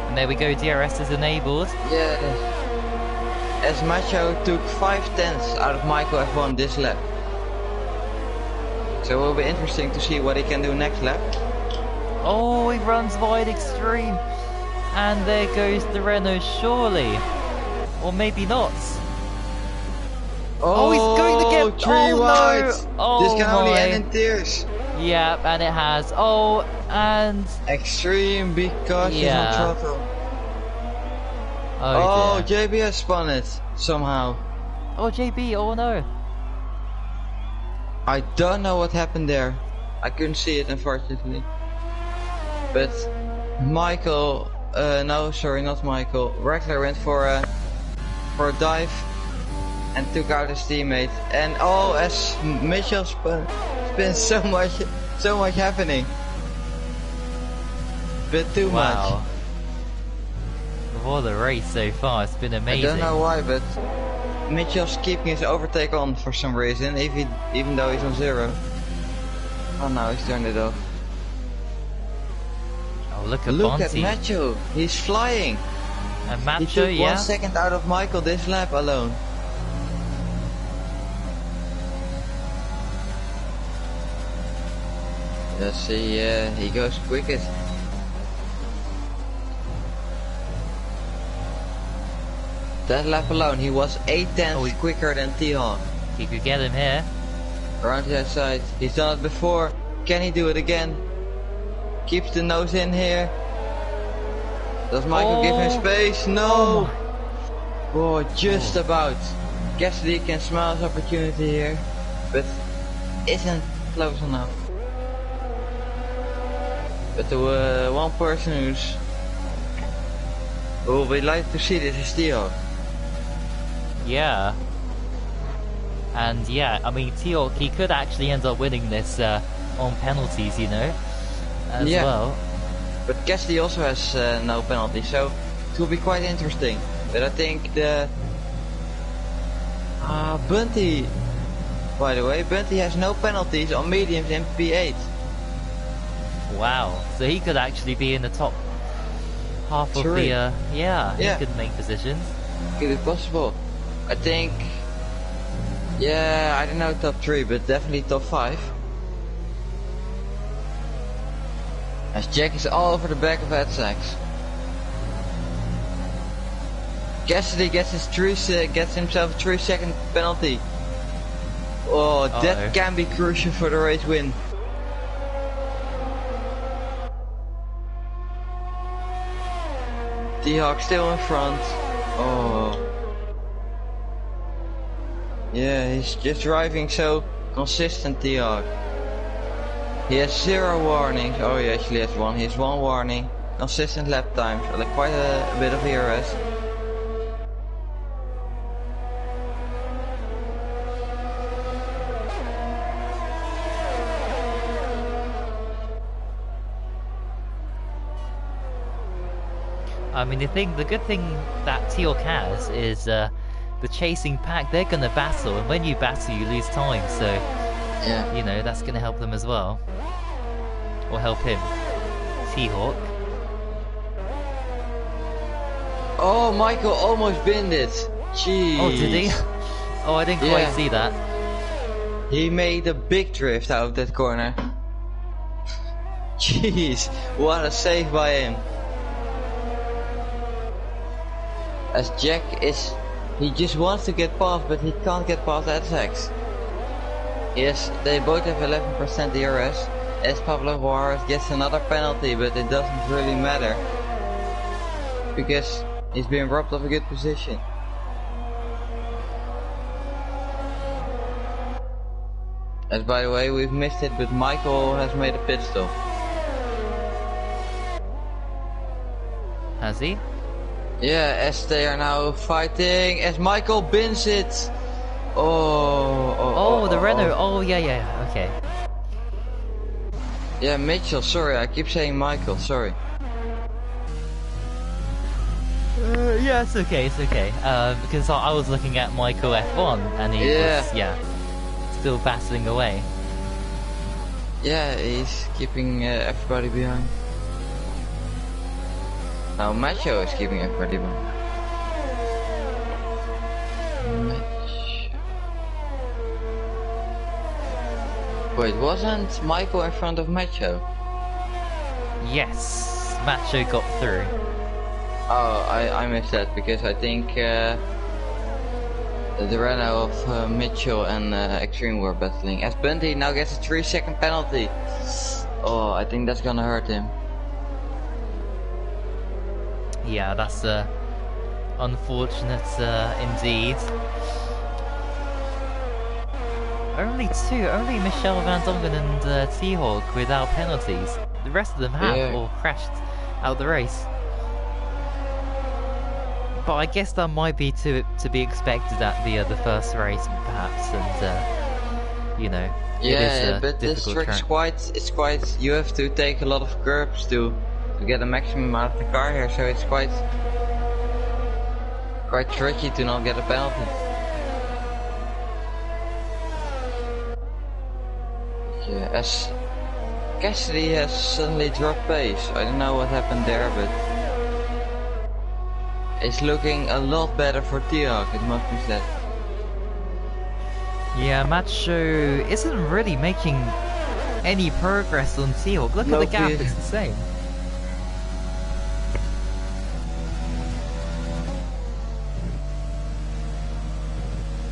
And there we go, DRS is enabled. Yeah. As Macho took 5/10 out of Michael F1 this lap. So it will be interesting to see what he can do next lap. Oh, he runs wide Extreme. And there goes the Renault, surely. Or maybe not. Oh, he's going to get... Three wide. No. Oh, this can only end in tears. Yeah, and it has. Oh, and... Extreme because he's on throttle. Oh, JB has spun it, somehow. Oh, JB, oh no. I don't know what happened there. I couldn't see it, unfortunately. But Michael, no, sorry, not Michael. Reckler went for a dive and took out his teammate. And as Mitchell spins so much happening. Bit too much. What a race so far, it's been amazing. I don't know why, but Mitchell's keeping his overtake on for some reason, even though he's on 0. Oh no, he's turned it off. Oh, look at Macho, he's flying. And Macho, he took 1 second out of Michael this lap alone. Let's see, he goes quickest. That lap alone, he was 8/10 quicker than T-Hawk. He could get him here. Around the outside, he's done it before. Can he do it again? Keeps the nose in here. Does Michael give him space? No! Oh, just about. Cassidy can smell his opportunity here, but isn't close enough. But the one person who would like to see this is T-Hawk. Yeah. And yeah, I mean, T-Hawk, he could actually end up winning this on penalties, you know, as well. But Cassidy also has no penalty, so it will be quite interesting. But I think the Bunty, by the way, Bunty has no penalties on mediums in P8. Wow, so he could actually be in the top half of the, he could make positions. Could be possible. I think, I don't know top 3, but definitely top 5. As Jack is all over the back of Headsax. Cassidy gets himself a 3-second penalty. Oh, that can be crucial for the race win. T-Hawk still in front. Oh. Yeah, he's just driving so consistent, T-Hawk. He has 0 warnings. Oh, he actually has 1. He has 1 warning. Consistent lap times. Like quite a bit of ERS. I mean, the good thing that T-Hawk has is the chasing pack. They're gonna battle, and when you battle, you lose time. So, you know, that's gonna help them as well, or help him. T-Hawk. Oh, Michael almost binned it. Jeez. Oh, did he? Oh, I didn't quite see that. He made a big drift out of that corner. Jeez, what a save by him. As Jack he just wants to get past, but he can't get past Headsax. Yes, they both have 11% DRS. As Pablo Juarez gets another penalty, but it doesn't really matter. Because he's been robbed of a good position. As by the way, we've missed it, but Michael has made a pit stop. Has he? Yeah, as they are now fighting, as Michael bins it. Oh, the Renault. Oh, yeah, okay. Yeah, Mitchell, sorry, I keep saying Michael, sorry. Yeah, it's okay. Because I was looking at Michael F1 and he was, still battling away. Yeah, he's keeping everybody behind. Now Macho is keeping everybody behind. Wait, wasn't Michael in front of Macho? Yes, Macho got through. Oh, I missed that because I think the Renault of Mitchell and Extreme were battling. As Bunty now gets a 3-second penalty. Oh, I think that's gonna hurt him. Yeah, that's unfortunate indeed. Only Michelle Van Dongen and T-Hawk without penalties. The rest of them have all crashed out the race. But I guess that might be to be expected at the first race, perhaps, and you know. Yeah, but this track is quite. You have to take a lot of curbs to get the maximum out of the car here, so it's quite tricky to not get a penalty. Yeah, as Cassidy has suddenly dropped pace. I don't know what happened there, but it's looking a lot better for T-Hawk, it must be said. Yeah, Macho isn't really making any progress on T-Hawk. Look at the gap, it's the same.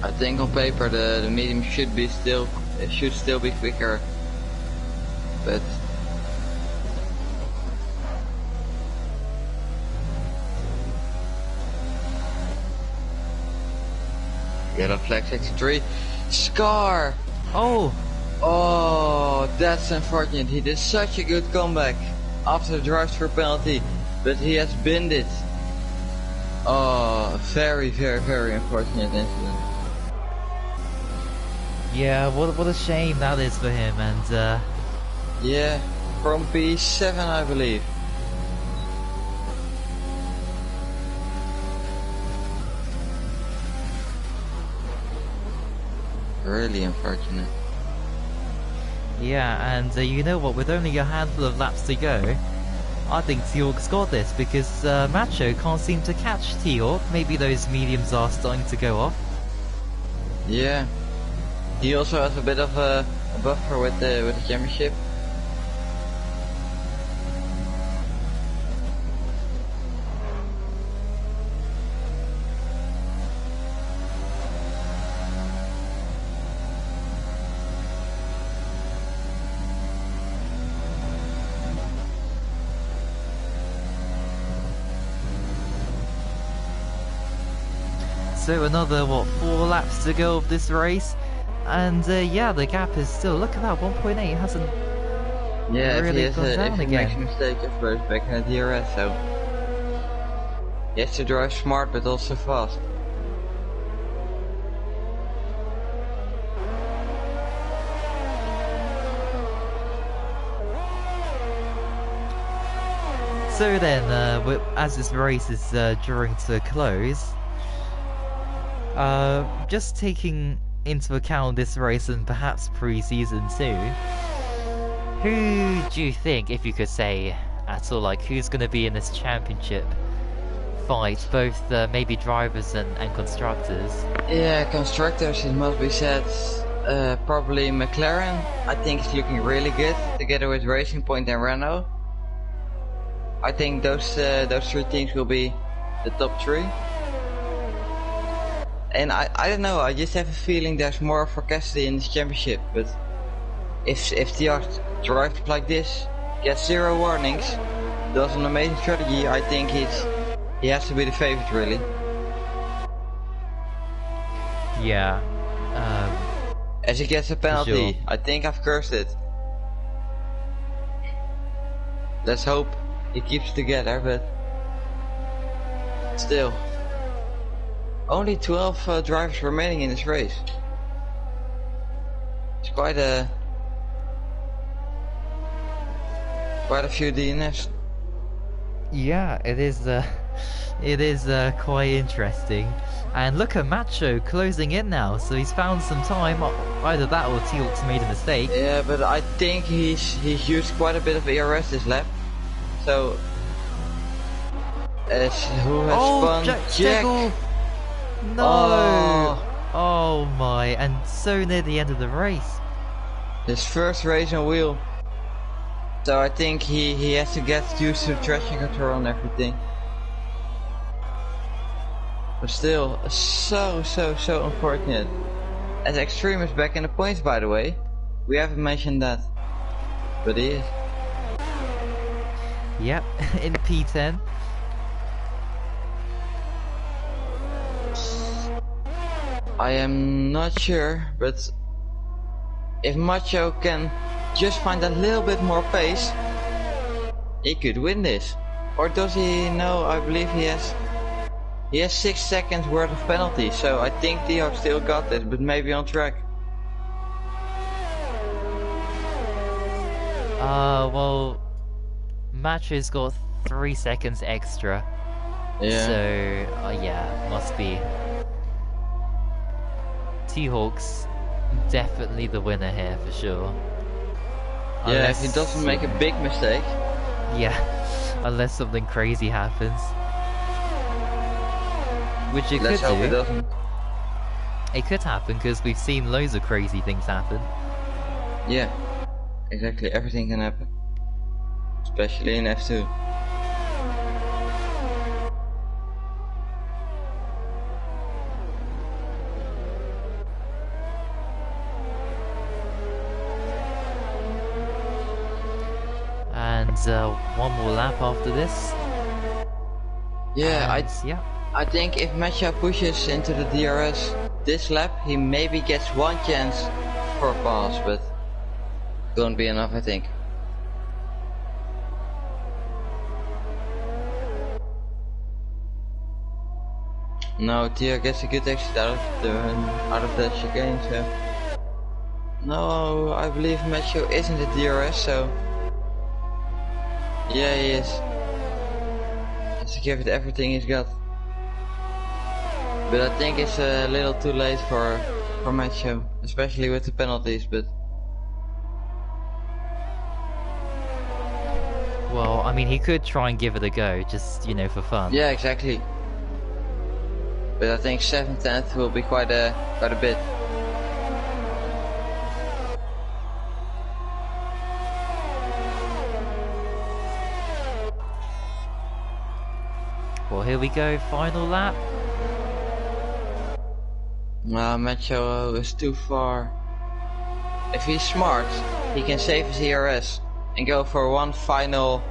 I think on paper the medium should still be quicker, but yellow flag 63. Scar! Oh! Oh, that's unfortunate. He did such a good comeback after the drive-through penalty, but he has binned it. Oh, very, very, very unfortunate incident. Yeah, what a shame that is for him, and yeah, from P7 I believe. Really unfortunate. yeah, and you know what, with only a handful of laps to go, I think T-Hawk's got this, because Macho can't seem to catch T-Hawk. Maybe those mediums are starting to go off. Yeah. He also has a bit of a buffer with the championship. So another, what, 4 laps to go of this race? And yeah, the gap is still, look at that, 1.8 hasn't really gone down if he again. makes a mistake, of course, back in the DRS, so he has to drive smart but also fast. So then, as this race is drawing to a close, just taking into account this race and perhaps pre-season 2, who do you think, if you could say at all, like who's going to be in this championship fight, both maybe drivers and constructors? Yeah, constructors, it must be said, probably McLaren. I think it's looking really good, together with Racing Point and Renault. I think those 3 teams will be the top 3. And I don't know, I just have a feeling there's more for Cassidy in this championship, but if TR drives like this, gets 0 warnings, does an amazing strategy, I think he has to be the favorite really. Yeah. As he gets a penalty, sure. I think I've cursed it. Let's hope he keeps it together, but still. Only 12 drivers remaining in this race. It's quite a few DNFs. Yeah, it is. It is quite interesting. And look at Macho closing in now, so he's found some time. Either that or T-Hawk's made a mistake. Yeah, but I think he's used quite a bit of ERS this lap. So, who has spun? Jack. No! Oh my, and so near the end of the race. His first race on wheel. So I think he has to get used to traction control and everything. But still, so unfortunate. As Extreme is back in the points, by the way. We haven't mentioned that. But he is. Yep, in P10. I am not sure, but if Macho can just find a little bit more pace, he could win this. Or does he? No, I believe he has 6 seconds worth of penalty, so I think Theo still got this, but maybe on track. Well, Macho's got 3 seconds extra. Yeah. So, yeah, must be. T-Hawk's definitely the winner here for sure. Yeah, if he doesn't make a big mistake. Yeah, unless something crazy happens. Which it Let's could hope do. it doesn't. It could happen because we've seen loads of crazy things happen. Yeah, exactly, everything can happen. Especially in F2. And one more lap after this. Yeah, And, yeah. I think if Matcha pushes into the DRS this lap, he maybe gets one chance for a pass, but it won't be enough, I think. No, Tia gets a good exit out of the chicane, so... No, I believe Matthew is in the DRS, so... Yeah, he is. Has to give it everything he's got. But I think it's a little too late for Matthew, especially with the penalties, but... Well, I mean, he could try and give it a go, just, you know, for fun. Yeah, exactly. But I think 7th, 10th will be quite a bit. Well, here we go, final lap. Macho is too far. If he's smart, he can save his ERS and go for one final,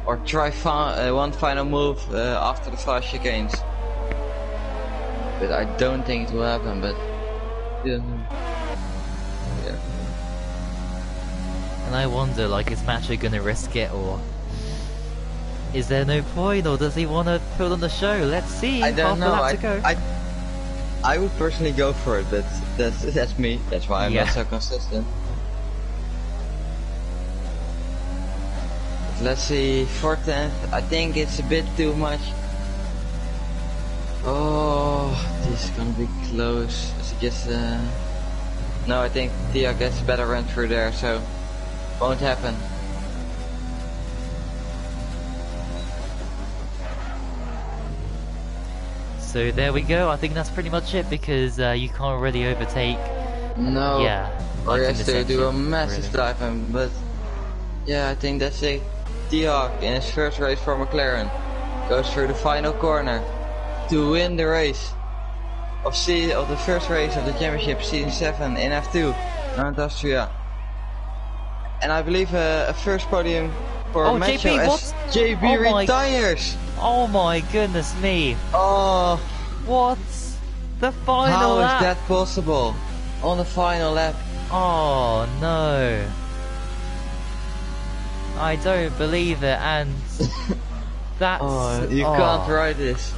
or try one final move after the fast chicanes. But I don't think it will happen, but... Yeah. And I wonder, like, is Macho gonna risk it, or... Is there no point, or does he want to put on the show? Let's see. I don't know. To go. I would personally go for it, but that's me. That's why I'm not so consistent. Let's see, 4th, 10th. I think it's a bit too much. Oh, this is gonna be close. As it gets, no, I think Tia gets a better run through there, so won't happen. So there we go. I think that's pretty much it, because you can't really overtake. No. Yeah. Or he has to do a massive dive, but yeah, I think that's it. Tia in his first race for McLaren goes through the final corner to win the race of the first race of the championship, season 7 in F2, around Austria. And I believe a first podium for Macho as JB retires. Oh my goodness me! Oh, what? The final lap? How is that possible? On the final lap? Oh no! I don't believe it, and that's... Oh, you can't write this.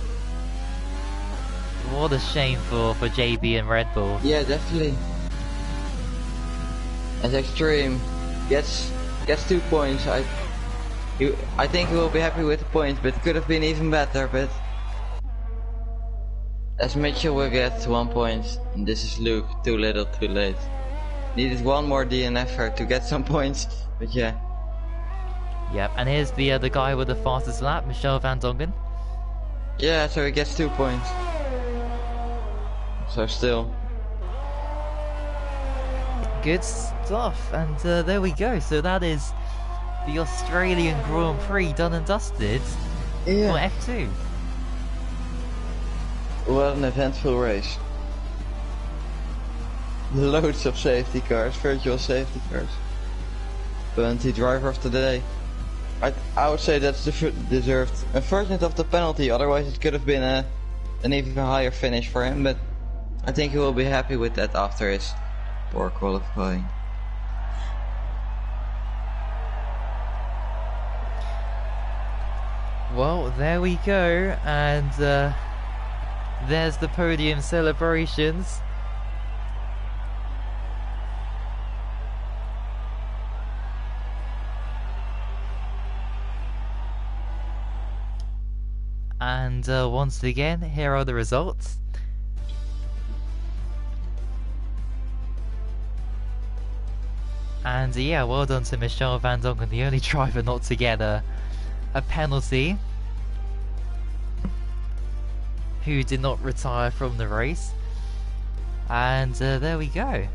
What a shame for JB and Red Bull. Yeah, definitely. As Extreme gets 2 points, I think he will be happy with the points, but could have been even better. But as Mitchell will get 1 point, and this is Luke, too little, too late. Needed one more DNFer to get some points, but yeah. Yep, and here's the guy with the fastest lap, Michel van Dongen. Yeah, so he gets 2 points. So still. Good stuff, and there we go. So that is the Australian Grand Prix done and dusted for F2. What an eventful race. Loads of safety cars, virtual safety cars. Penalty driver of the day. I would say that's deserved. Unfortunate of the penalty, otherwise it could have been an even higher finish for him, but I think he will be happy with that after his poor qualifying. Well, there we go, and there's the podium celebrations. And once again, here are the results. And yeah, well done to Michel van Dongen, the only driver not to get a penalty, who did not retire from the race. And there we go.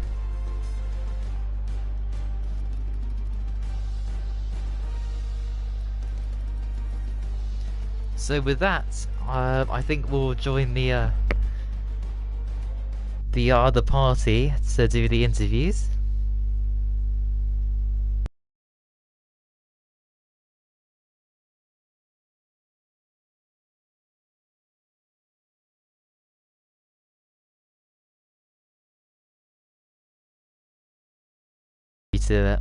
So with that, I think we'll join the other party to do the interviews. To it.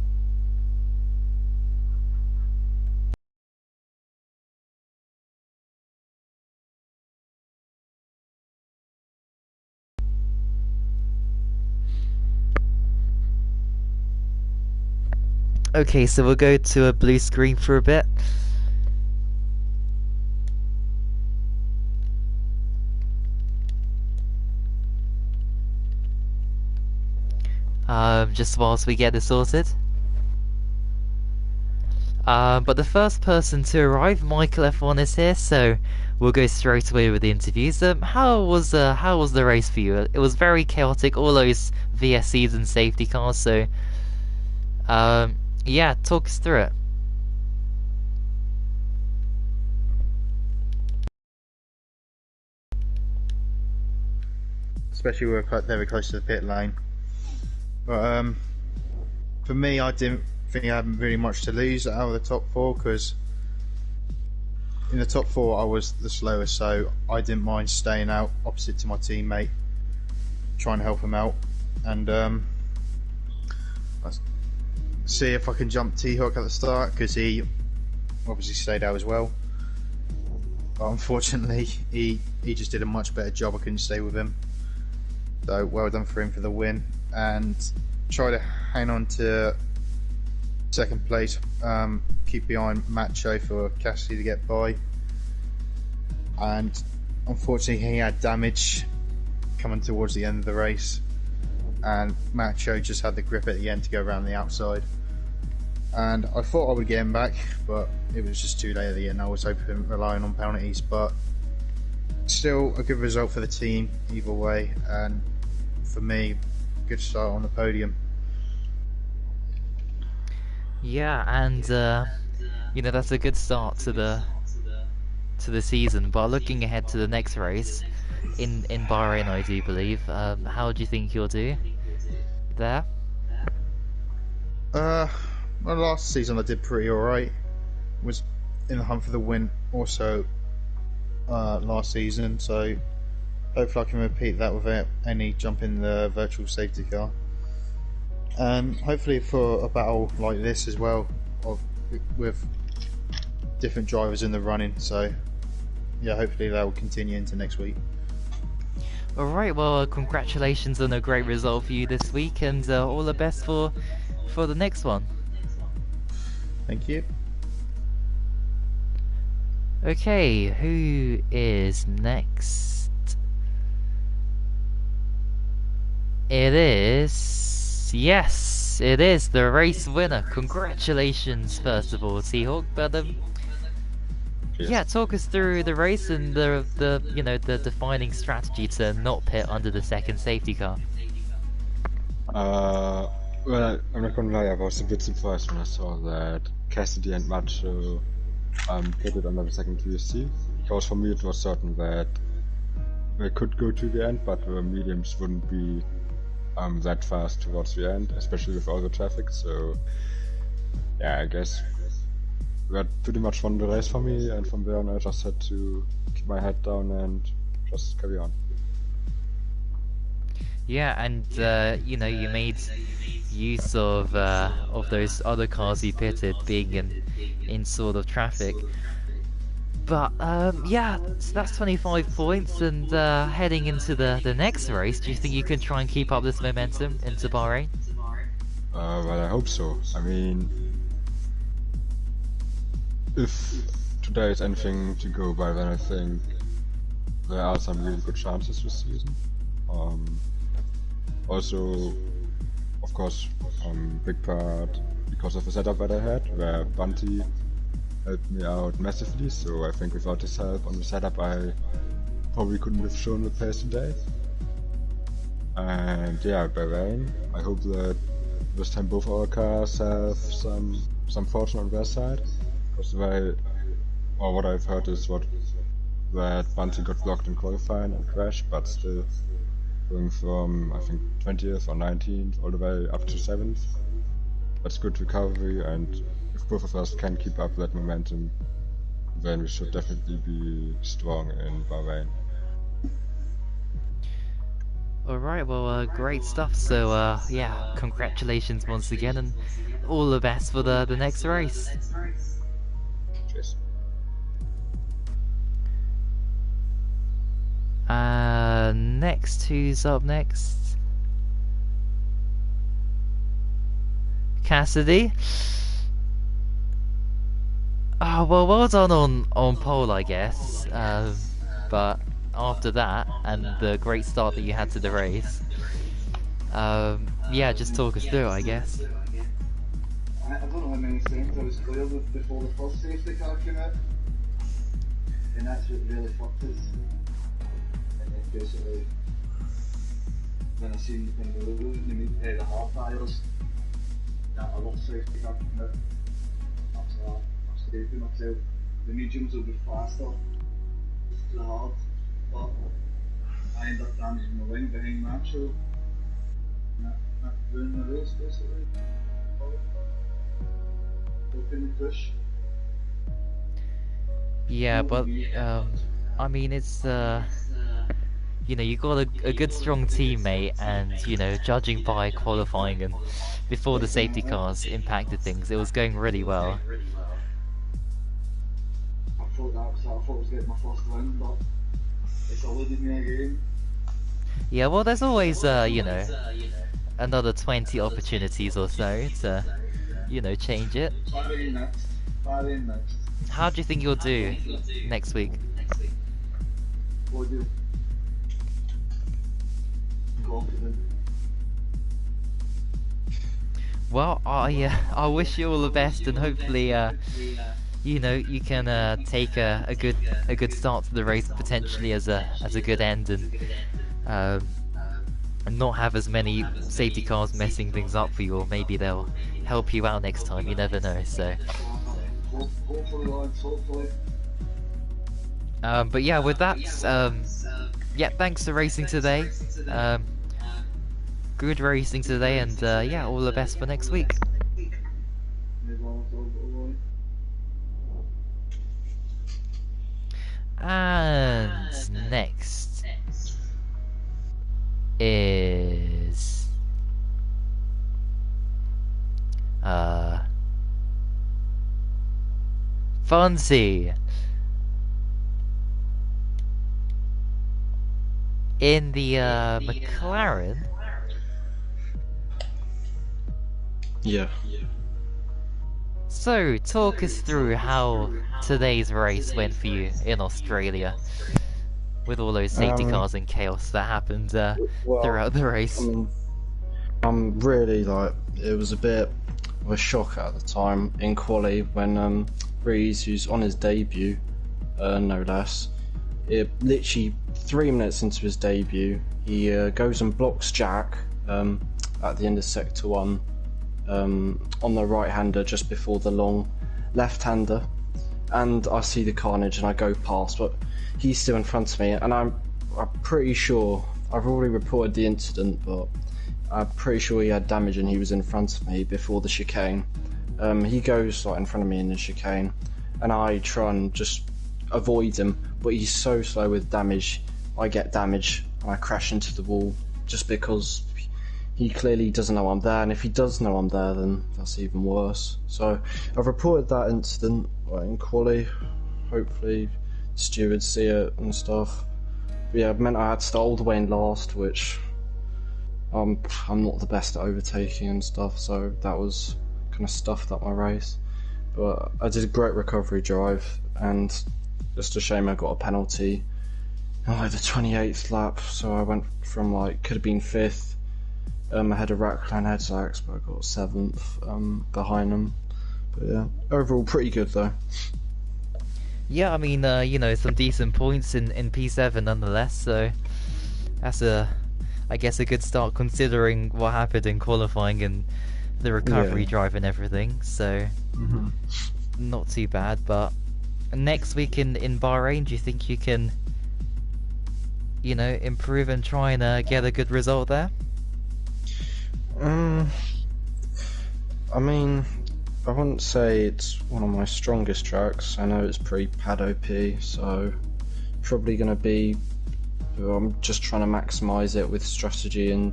Okay, so we'll go to a blue screen for a bit. Just whilst we get this sorted. But the first person to arrive, Michael F1 is here, so we'll go straight away with the interviews. How was the race for you? It was very chaotic, all those VSCs and safety cars. So, yeah, talk us through it. Especially we're very close to the pit lane. But for me, I didn't think I had really much to lose out of the top four, because in the top four I was the slowest, so I didn't mind staying out opposite to my teammate, trying to help him out, and see if I can jump T-Hawk at the start, because he obviously stayed out as well. But unfortunately, he just did a much better job. I couldn't stay with him. So well done for him for the win, and try to hang on to second place, keep behind Macho for Cassidy to get by, and unfortunately he had damage coming towards the end of the race, and Macho just had the grip at the end to go around the outside, and I thought I would get him back, but it was just too late at the end. I was hoping, relying on penalties, but still a good result for the team either way, and for me, good start on the podium. Yeah, and you know, that's a good start to the season. But looking ahead to the next race in Bahrain, I do believe. How do you think you'll do there? Well, last season I did pretty alright. Was in the hunt for the win also last season, so hopefully I can repeat that without any jump in the virtual safety car. Hopefully for a battle like this as well, with different drivers in the running, so yeah, hopefully that will continue into next week. Alright, well, congratulations on a great result for you this week, and all the best for the next one. Thank you. Okay, who is next? It is... Yes, it is the race winner. Congratulations, first of all, Seahawk. But yeah, talk us through the race and the you know, the defining strategy to not pit under the second safety car. Well, I'm not gonna lie, I was a bit surprised when I saw that Cassidy and Macho pitted under the second VSC, because for me it was certain that they could go to the end, but the mediums wouldn't be that fast towards the end, especially with all the traffic. So yeah, I guess that pretty much won the race for me, and from there on I just had to keep my head down and just carry on. Yeah, and you know, you made use of those other cars you pitted being in sort of traffic. But yeah, so that's 25 points, and heading into the next race, do you think you can try and keep up this momentum into Bahrain? Well, I hope so. I mean, if today is anything to go by, then I think there are some really good chances this season. Also, of course, big part because of the setup that I had, where Bunty helped me out massively, so I think without his help on the setup I probably couldn't have shown the pace today. And yeah, Bahrain, I hope that this time both our cars have some fortune on their side, because what I've heard is what that Bunty got blocked in qualifying and crashed, but still going from, I think, 20th or 19th all the way up to 7th. That's good recovery, and if both of us can keep up that momentum, then we should definitely be strong in Bahrain. Alright, well, great stuff. So, yeah, congratulations once again, and all the best for the next race. Cheers. Next, who's up next? Cassidy? Oh, well, well done on pole, I guess. But after that, and the great start that you had to the race, yeah, just talk us through, I guess. I don't know how many times I was clear before the first safety car came out, and that's what really fucked us. And then basically, when I seen when we were losing the hard tyres, that other safety car came out. After that, I stayed to myself. The mediums will be faster, the hard, but I ended up damaging the wing behind Macho. And that ruined the race basically. Push. Yeah, but I mean, it's you know, you got a good strong teammate, and you know, judging by qualifying and before the safety cars impacted things, it was going really well. I thought I was getting my first win, but it's eluded me again. Yeah, well, there's always you know, another 20 opportunities or so to, you know, change it. Bahrain next. How do you think you'll do next week? What do? Confident. Well, I wish you all the best, and hopefully, you know, you can take a good start to the race, potentially as a good end, and not have as many safety cars messing things up for you, or maybe they'll help you out next time. You never know. So, Hopefully, lads, hopefully. but yeah, with that, yeah, thanks for racing today. Good racing today, and yeah, all the best for next week. And next is Fonzie in the McLaren. Yeah. So, talk us through how today's race went for you in Australia, with all those safety cars and chaos that happened throughout the race. I mean, I'm really like, it was a bit of a shock at the time in quali when Prix, who's on his debut, no less, it literally 3 minutes into his debut, he goes and blocks Jack at the end of sector 1. On the right-hander just before the long left-hander, and I see the carnage and I go past, but he's still in front of me, and I'm pretty sure I've already reported the incident, but I'm pretty sure he had damage and he was in front of me before the chicane. He goes like in front of me in the chicane, and I try and just avoid him, but he's so slow with damage. I get damage and I crash into the wall just because he clearly doesn't know I'm there, and if he does know I'm there, then that's even worse. So I've reported that incident in quali. Hopefully stewards see it and stuff. But yeah, it meant I had to start all the way in last, which I'm not the best at overtaking and stuff, so that was kind of stuffed up my race. But I did a great recovery drive, and just a shame I got a penalty in like the 28th lap, so I went from like, could have been 5th. I had a Rackline headsax, but I got 7th behind them. But yeah, overall pretty good though. Yeah, I mean, you know, some decent points in P7 nonetheless, so that's I guess a good start considering what happened in qualifying and the recovery drive and everything, so not too bad, but next week in Bahrain, do you think you can, you know, improve and try and get a good result there? I mean, I wouldn't say it's one of my strongest tracks. I know it's pretty pad OP, so probably going to be. I'm just trying to maximise it with strategy and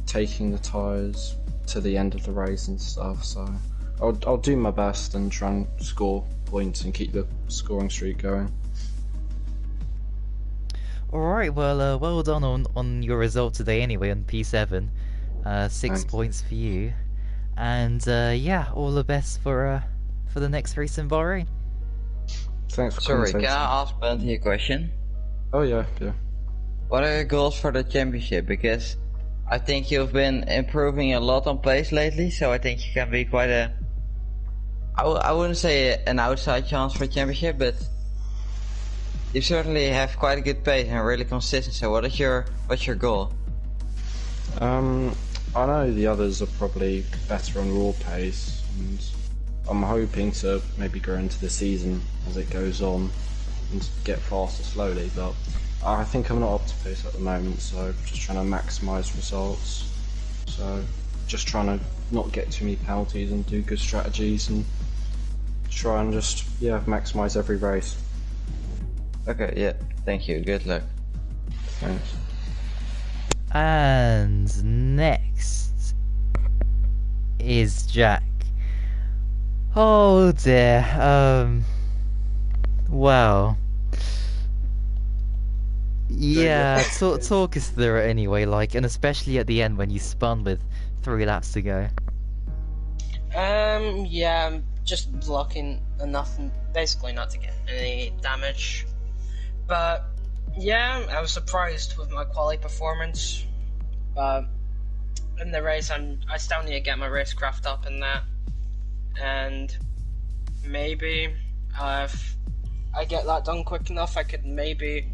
taking the tyres to the end of the race and stuff. So I'll do my best and try and score points and keep the scoring streak going. Alright, well, well done on your result today anyway on P7. 6 Thanks. points for you. And yeah, all the best for the next race in Bahrain. Thanks for Sorry, can commentating. I ask Bunty a question? Oh yeah. What are your goals for the championship? Because I think you've been improving a lot on pace lately, so I think you can be quite a... I wouldn't say an outside chance for championship, but you certainly have quite a good pace and really consistent. So what's your goal? I know the others are probably better on raw pace, and I'm hoping to maybe grow into the season as it goes on and get faster slowly, but I think I'm not up to pace at the moment, so just trying to maximise results. So just trying to not get too many penalties and do good strategies and try and just, yeah, maximise every race. Okay, yeah, thank you, good luck. Thanks. And next is Jack. Oh dear. Well. Yeah, talk us through it anyway, like, and especially at the end when you spun with 3 laps to go. Yeah, I'm just blocking enough, basically not to get any damage. But yeah, I was surprised with my quali performance. But in the race, I still need to get my racecraft up in that, and maybe if I get that done quick enough, I could maybe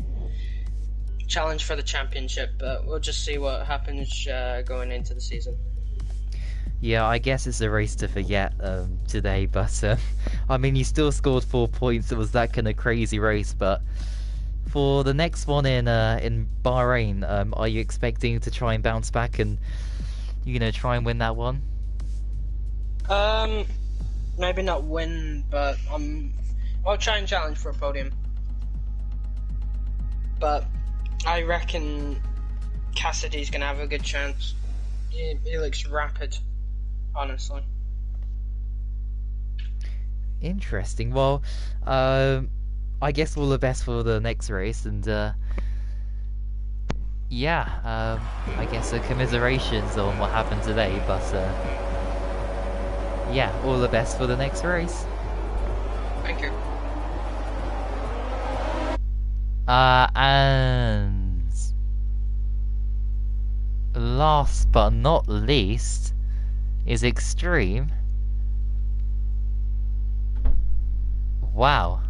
challenge for the championship. But we'll just see what happens going into the season. Yeah, I guess it's a race to forget today, but I mean, you still scored 4 points. It was that kind of crazy race, but for the next one in Bahrain, are you expecting to try and bounce back and, you know, try and win that one? Maybe not win, but I'll try and challenge for a podium. But I reckon Cassidy's gonna have a good chance. He looks rapid, honestly. Interesting. Well, I guess all the best for the next race, and yeah, I guess commiserations on what happened today, but yeah, all the best for the next race. Thank you. And last but not least is Extreme. Wow.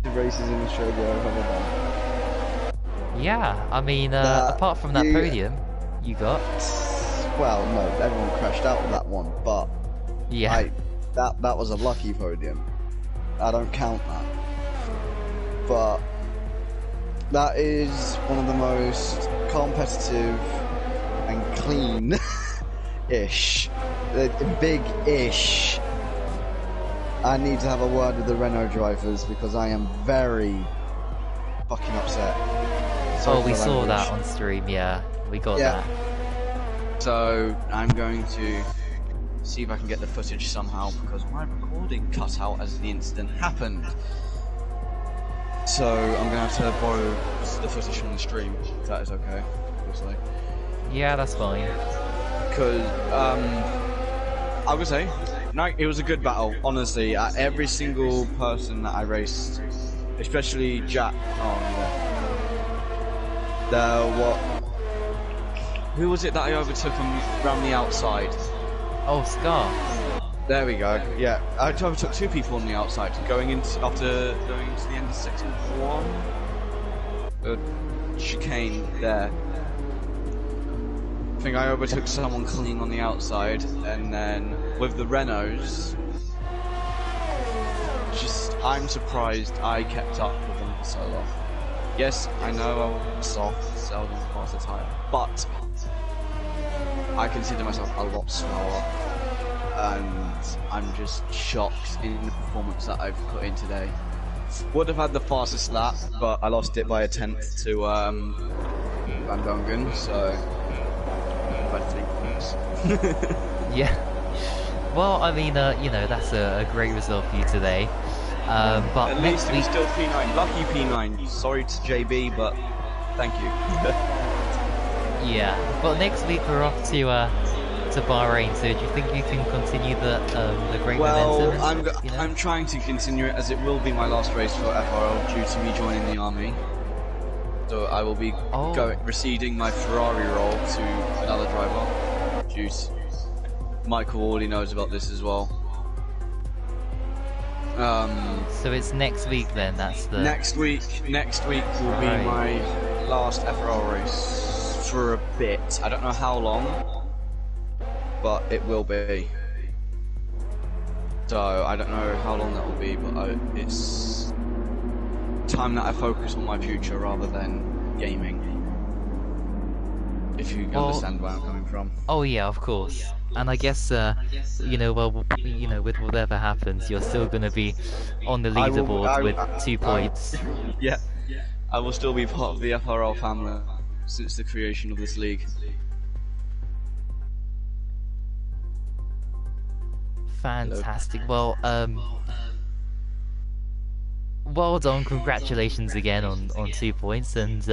The races in Australia I've ever done. Yeah, I mean, apart from that podium you got. Well, no, everyone crashed out with that one, but Yeah. that was a lucky podium. I don't count that. But that is one of the most competitive and clean-ish, big-ish. I need to have a word with the Renault drivers because I am very fucking upset. Sorry Oh, we for the saw language. that on stream, yeah. We got Yeah. that. So I'm going to see if I can get the footage somehow because my recording cut out as the incident happened. So I'm going to have to borrow the footage from the stream, if that is okay, obviously. Yeah, that's fine. Because, I would say, no, it was a good battle, honestly. Every single person that I raced, especially Jack, who was it that I overtook around the outside? Oh, Scar. There we go. Yeah, I overtook 2 people on the outside, after going into the end of sector 1. Chicane there. I think I overtook someone clean on the outside, and then with the Renaults, just I'm surprised I kept up with them for so long. Yes, I know I was soft, seldom past the tire, but I consider myself a lot slower, and I'm just shocked in the performance that I've put in today. Would have had the fastest lap, but I lost it by a tenth to Van Dongen, so by 3 points. Yeah. Well, I mean, you know, that's a great result for you today. But At next least week, it's still P9. Lucky P9. Sorry to JB, but thank you. yeah. But next week we're off to Bahrain. So do you think you can continue the great Well, momentum? You know? I'm trying to continue it as it will be my last race for FRL due to me joining the army. So I will be receding my Ferrari role to another driver. Due to Michael already knows about this as well. So it's next week then. That's the Next week will be my last FRL race for a bit. I don't know how long, but it will be. So I don't know how long that will be, but it's time that I focus on my future rather than gaming. If you understand where I'm coming from. Oh yeah, of course. And I guess you know, well, you know, with whatever happens, you're still going to be on the leaderboard with 2 points. Yeah, I will still be part of the FRL family since the creation of this league. Fantastic. Well, well done. Congratulations again on 2 points, and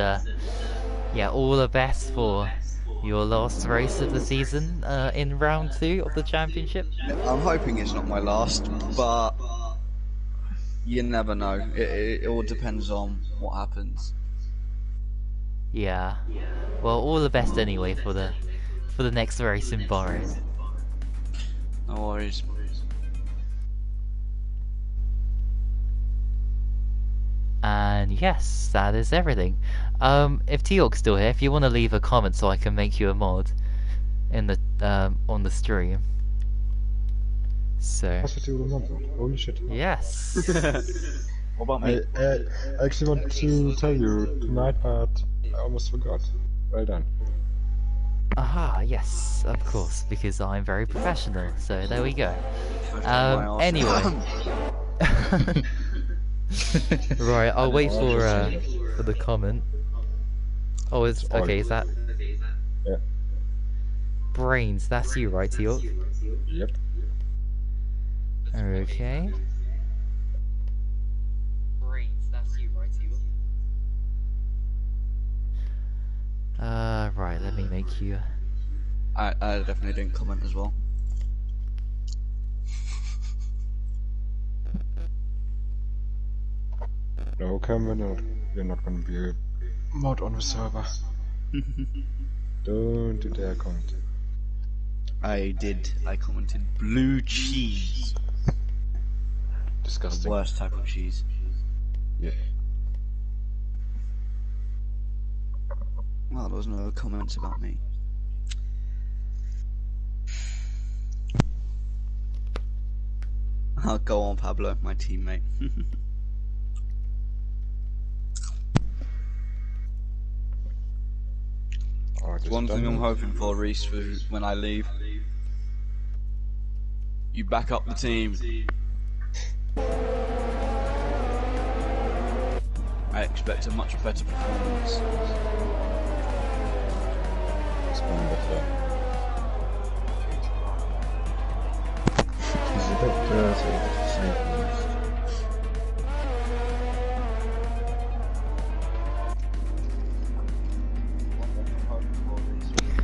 yeah, all the best for your last race of the season in round 2 of the championship. I'm hoping it's not my last, but you never know. It all depends on what happens. Yeah. Well, all the best anyway for the next race in Bahrain. No worries. And yes, that is everything. If Teok's still here, if you want to leave a comment so I can make you a mod in the on the stream. So Holy shit. yes. What about me? I actually want to tell you tonight, but I almost forgot. Well done. Aha, yes, of course, because I'm very professional. So there we go. Anyway. Right, I'll wait for the comment. Oh, it's okay. Is that? Yeah. Brains. That's you, right, Teok? Yep. Okay. Brains. That's you, right, Teok? Right. Let me make you. I definitely didn't comment as well. No, Cameron, you're not gonna be a mod on the server. Don't you dare comment. I did. I commented blue cheese. Disgusting. The worst type of cheese. Yeah. Well, there was no comments about me. I'll go on, Pablo, my teammate. One thing I'm hoping for, Reese, for when I leave. You back up the team. I expect a much better performance. It's going better. He's a bit dirty, to say the least.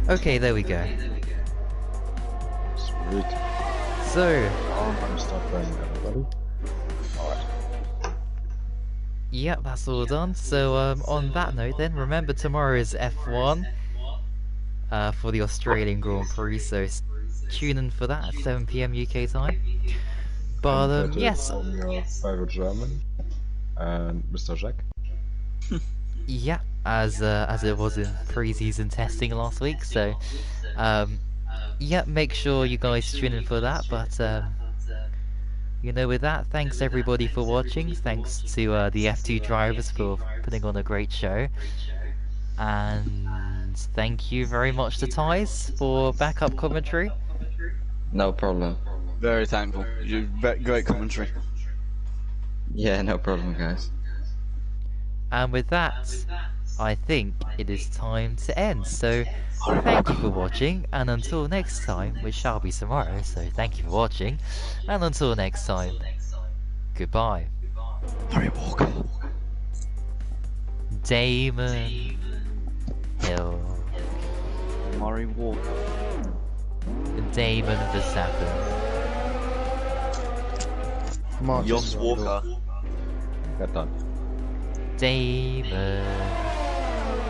Okay, there we go. Sweet. So, I'm gonna start playing everybody. Alright. yep, that's all done. So, on that note, then remember tomorrow is F1 for the Australian Grand Prix. So tune in for that at 7 PM UK time. But yes, From your favorite German and Mr. Jack. yeah, as it was in pre-season testing last week. So, yeah, make sure you guys tune in for that. But you know, with that, thanks everybody for watching. Thanks to the F2 drivers for putting on a great show. And thank you very much to Ties for backup commentary. No problem. Very thankful. You great commentary. Yeah, no problem, guys. And with that, I think it is time to end. So thank you for watching, and until next time, which shall be tomorrow, so thank you for watching, and until next time, goodbye. Murray Walker. Damon Hill. Murray Walker. Damon Verstappen. Martin Jos Brundle. Walker. Get done. Damon.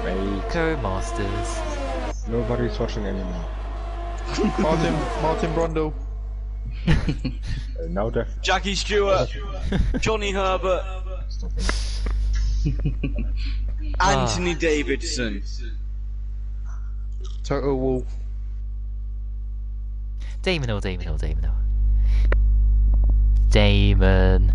Wait. Co-masters. Nobody's watching anymore. Martin Brundle. Now def. Jackie Stewart. Johnny Herbert. Stop it. Anthony Davidson. Total Wolf. Damon Hill, Damon Hill, Damon Hill. Damon